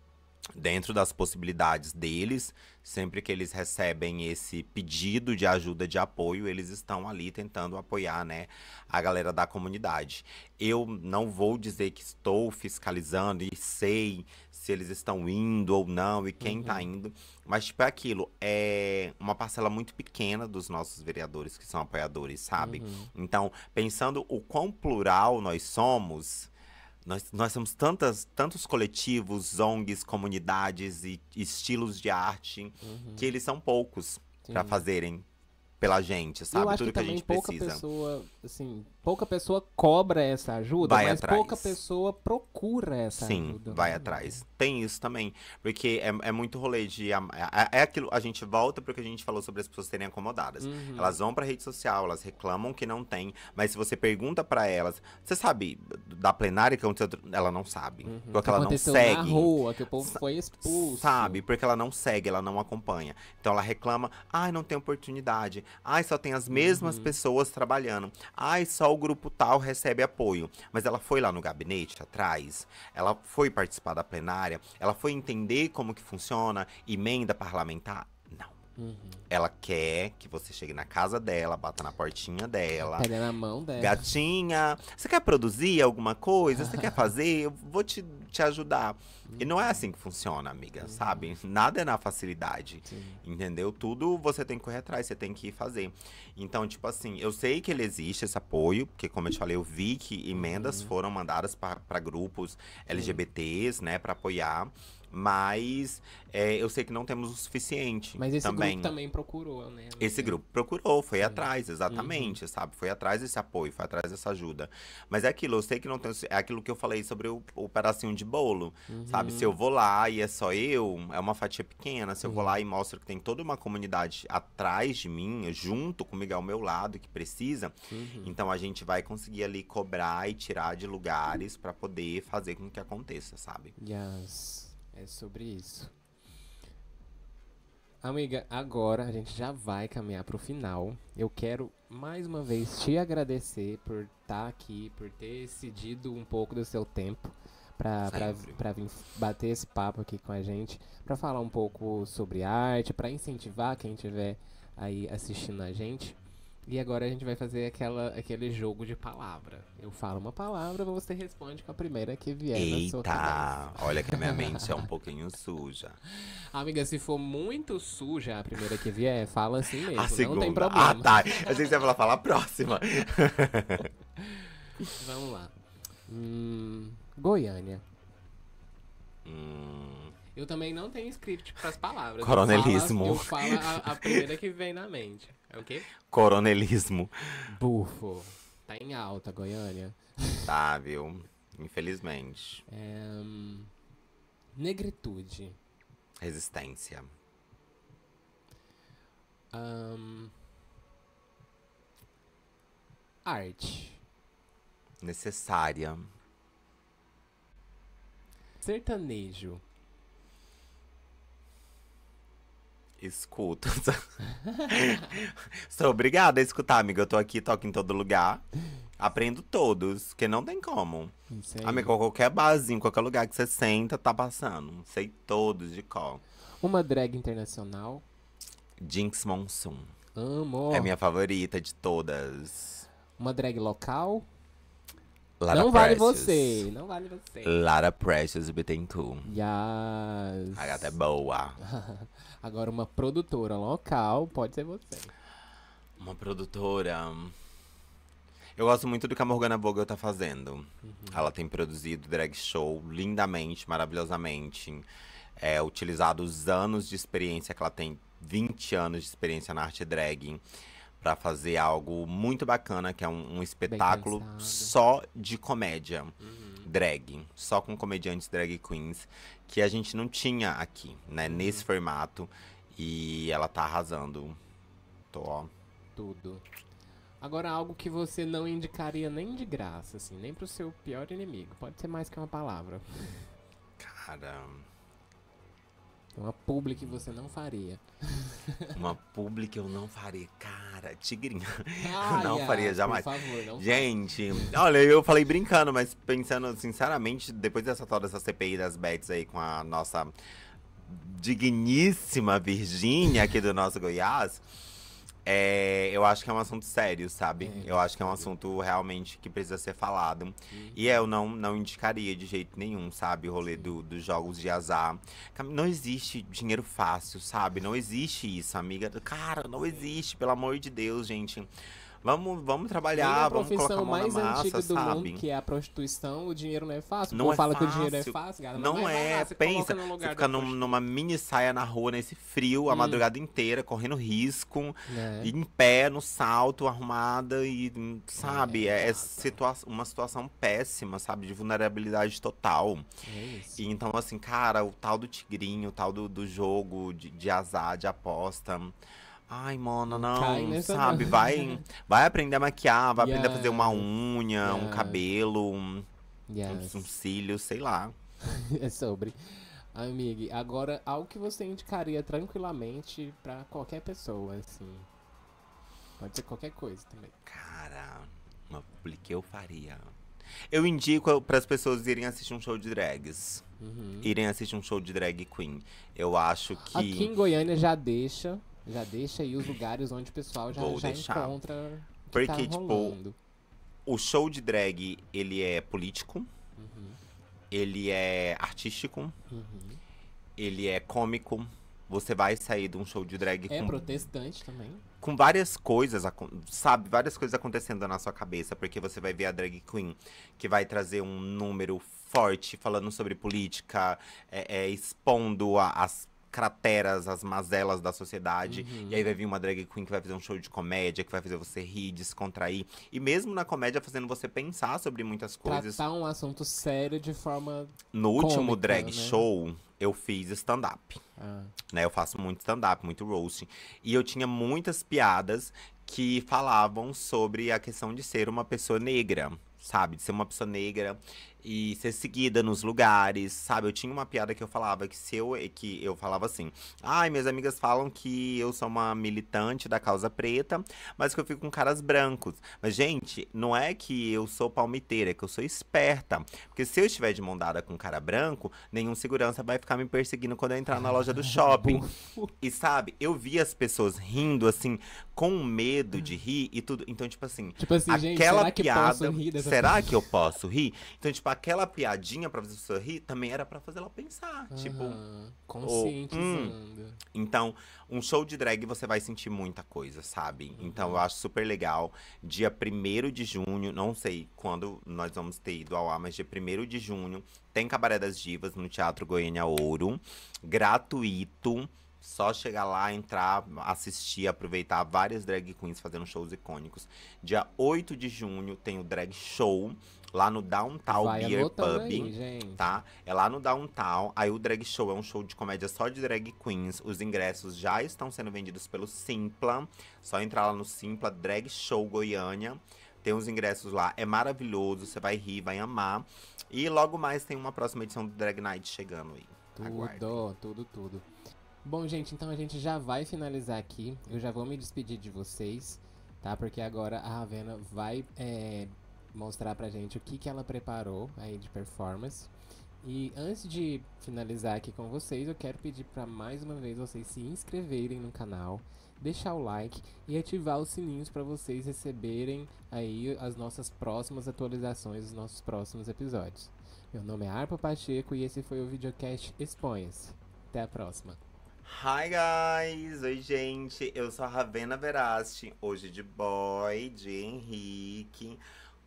dentro das possibilidades deles, sempre que eles recebem esse pedido de ajuda, de apoio, eles estão ali tentando apoiar, né, a galera da comunidade. Eu não vou dizer que estou fiscalizando e sei se eles estão indo ou não e quem tá indo, mas tipo, é aquilo, é uma parcela muito pequena dos nossos vereadores que são apoiadores, sabe? Então, pensando o quão plural nós somos, nós temos tantos coletivos, ONGs, comunidades e estilos de arte que eles são poucos para fazerem pela gente, sabe? Eu acho Tudo que a gente também precisa. Pouca pessoa cobra essa ajuda, Vai mas atrás. pouca pessoa procura essa Sim, ajuda. vai atrás. Tem isso também. Porque é muito rolê de. É aquilo, a gente volta porque a gente falou sobre as pessoas serem acomodadas. Elas vão pra rede social, elas reclamam que não tem. Mas se você pergunta pra elas, você sabe da plenária que aconteceu? Ela não sabe. Porque ela não segue. Na rua, que o povo foi expulso. Sabe, porque ela não segue, ela não acompanha. Então ela reclama, ai, não tem oportunidade. Ai, só tem as mesmas pessoas trabalhando. Ai, só o grupo tal recebe apoio. Mas ela foi lá no gabinete atrás, ela foi participar da plenária, ela foi entender como que funciona emenda parlamentar. Não. Ela quer que você chegue na casa dela, bata na portinha dela. Pega na mão dela. Gatinha, você quer produzir alguma coisa? Você quer fazer? Eu vou te ajudar. E não é assim que funciona, amiga, sabe? Nada é na facilidade, entendeu? Tudo você tem que correr atrás, você tem que ir fazer. Então, tipo assim, eu sei que ele existe, esse apoio, porque como eu te falei, eu vi que emendas foram mandadas para grupos LGBTs, né, para apoiar. Mas eu sei que não temos o suficiente. Mas esse também. grupo também procurou, né? Esse grupo procurou, foi atrás, exatamente, sabe? Foi atrás desse apoio, foi atrás dessa ajuda. Mas é aquilo, eu sei que não tem. É aquilo que eu falei sobre o pedacinho de bolo, sabe? Se eu vou lá e é só eu, é uma fatia pequena. Se eu vou lá e mostro que tem toda uma comunidade atrás de mim, junto comigo ao meu lado, que precisa, então a gente vai conseguir ali cobrar e tirar de lugares pra poder fazer com que aconteça, sabe? Yes. É sobre isso. Amiga, agora a gente já vai caminhar pro final. Eu quero mais uma vez te agradecer por estar aqui, por ter cedido um pouco do seu tempo pra vir bater esse papo aqui com a gente, pra falar um pouco sobre arte, pra incentivar quem estiver aí assistindo a gente. E agora a gente vai fazer aquele jogo de palavra. Eu falo uma palavra, você responde com a primeira que vier na sua cabeça. Eita, olha que a minha mente é um pouquinho suja. Amiga, se for muito suja a primeira que vier, fala assim mesmo, A segunda. não tem problema. Ah, tá. Eu sei que você vai falar a próxima. Vamos lá. Goiânia. Eu também não tenho script pras palavras. Coronelismo. Eu falo a primeira que vem na mente. É o quê? Coronelismo. Bufo. Tá em alta, Goiânia. Tá, viu? Infelizmente. Negritude. Resistência. Arte. Necessária. Sertanejo. Escuto. Sou obrigada a escutar, amiga. Eu tô aqui, toco em todo lugar. Aprendo todos, que não tem como. Isso aí. Amiga, qualquer barzinho, qualquer lugar que você senta, tá passando. Sei todos de cor. Uma drag internacional. Jinx Monsoon. Amo. É minha favorita de todas. Uma drag local. Lara Não vale Precious. você. Não vale você. Lara Precious Bittencourt. Yes. A gata é boa. Agora uma produtora local pode ser você. Uma produtora. Eu gosto muito do que a Morgana Vogel tá fazendo. Ela tem produzido drag show lindamente, maravilhosamente. Utilizado os anos de experiência que ela tem, 20 anos de experiência na arte drag, pra fazer algo muito bacana, que é um espetáculo pensado. só de comédia. Drag, só com comediantes drag queens, que a gente não tinha aqui, né, nesse formato. E ela tá arrasando. Ó. Tudo. Agora, algo que você não indicaria nem de graça, assim, nem pro seu pior inimigo. Pode ser mais que uma palavra. Cara, Uma publi que você não faria. uma publi que eu não faria. Cara, tigrinha. Ai, Não faria jamais. Por favor, não Gente, olha, eu falei brincando, mas pensando sinceramente, depois dessa tal dessa CPI das Bets aí com a nossa digníssima Virgínia aqui do nosso Goiás, eu acho que é um assunto sério, sabe? Eu acho que é um assunto realmente que precisa ser falado. E eu não indicaria de jeito nenhum, sabe? O rolê dos jogos de azar. Não existe dinheiro fácil, sabe? Não existe isso, amiga. Cara, não existe, pelo amor de Deus, gente. Vamos trabalhar, vamos colocar a profissão mão na mais massa, antiga do sabe? mundo, que é a prostituição, o dinheiro não é fácil. O Não povo é fala que o fácil. dinheiro é fácil, cara. Não vai é, lá, você pensa, coloca no você lugar fica da prostituta. numa mini saia na rua, nesse frio, a madrugada inteira, correndo risco, Né? em pé, no salto, arrumada e, sabe, uma situação péssima, sabe, de vulnerabilidade total. É isso. E então, assim, cara, o tal do tigrinho, o tal do jogo de azar, de aposta. Ai, mano, Cai não, nessa sabe, não. vai aprender a maquiar, vai aprender a fazer uma Yes, unha, um yes. cabelo, Yes. um cílio, sei lá. É sobre. Amiga, agora algo que você indicaria tranquilamente pra qualquer pessoa, assim. Pode ser qualquer coisa também. Cara, uma publi que eu faria. Eu indico para as pessoas irem assistir um show de drags. Irem assistir um show de drag queen. Eu acho que. Aqui em Goiânia já deixa aí os lugares onde o pessoal já Vou deixar. encontra o que Porque, tá tipo, rolando. O show de drag, ele é político. Ele é artístico. Ele é cômico. Você vai sair de um show de drag É com protestante também. com várias coisas, sabe? Várias coisas acontecendo na sua cabeça. Porque você vai ver a drag queen que vai trazer um número forte falando sobre política, expondo as crateras, as mazelas da sociedade. E aí vai vir uma drag queen que vai fazer um show de comédia, que vai fazer você rir, descontrair. E mesmo na comédia fazendo você pensar sobre muitas coisas. Tratar um assunto sério de forma No último cômica, drag né? show, eu fiz stand-up. Né? Eu faço muito stand-up, muito roast. E eu tinha muitas piadas que falavam sobre a questão de ser uma pessoa negra, sabe? De ser uma pessoa negra e ser seguida nos lugares, sabe? Eu tinha uma piada que eu falava que eu falava assim: ai, minhas amigas falam que eu sou uma militante da causa preta, mas que eu fico com caras brancos. Mas, gente, não é que eu sou palmiteira, é que eu sou esperta. Porque se eu estiver de mão dada com um cara branco, nenhum segurança vai ficar me perseguindo quando eu entrar na loja do shopping. E, sabe, eu vi as pessoas rindo, assim, com medo de rir e tudo. Então, tipo assim, gente, aquela será que piada. posso rir dessa Será que eu posso rir? Então, tipo, aquela piadinha pra fazer a pessoa rir também era pra fazer ela pensar. Tipo, conscientizando. então, um show de drag você vai sentir muita coisa, sabe? Então, eu acho super legal. Dia 1º de junho, não sei quando nós vamos ter ido ao ar, mas dia 1º de junho tem Cabaré das Divas no Teatro Goiânia Ouro. Gratuito. Só chegar lá, entrar, assistir, aproveitar várias drag queens fazendo shows icônicos. Dia 8 de junho tem o Drag Show lá no Downtown Vai Beer anotando Pub, aí, gente. tá? É lá no Downtown. Aí o Drag Show é um show de comédia só de drag queens. Os ingressos já estão sendo vendidos pelo Simpla. Só entrar lá no Simpla, Drag Show Goiânia. Tem os ingressos lá, é maravilhoso, você vai rir, vai amar. E logo mais tem uma próxima edição do Drag Night chegando aí. Aguardem. Tudo. Bom, gente, então a gente já vai finalizar aqui. Eu já vou me despedir de vocês, tá? Porque agora a Ravena vai mostrar pra gente o que ela preparou aí de performance. E antes de finalizar aqui com vocês, eu quero pedir para mais uma vez vocês se inscreverem no canal, deixar o like e ativar os sininhos para vocês receberem aí as nossas próximas atualizações, os nossos próximos episódios. Meu nome é Arpa Pacheco e esse foi o videocast Exponha-se. Até a próxima. Hi guys! Oi gente, eu sou a Ravena Verasti, hoje de boy, de Henrique,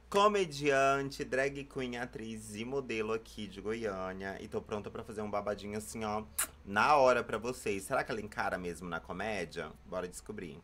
comediante, drag queen, atriz e modelo aqui de Goiânia. E tô pronta pra fazer um babadinho assim, ó, na hora pra vocês. Será que ela encara mesmo na comédia? Bora descobrir.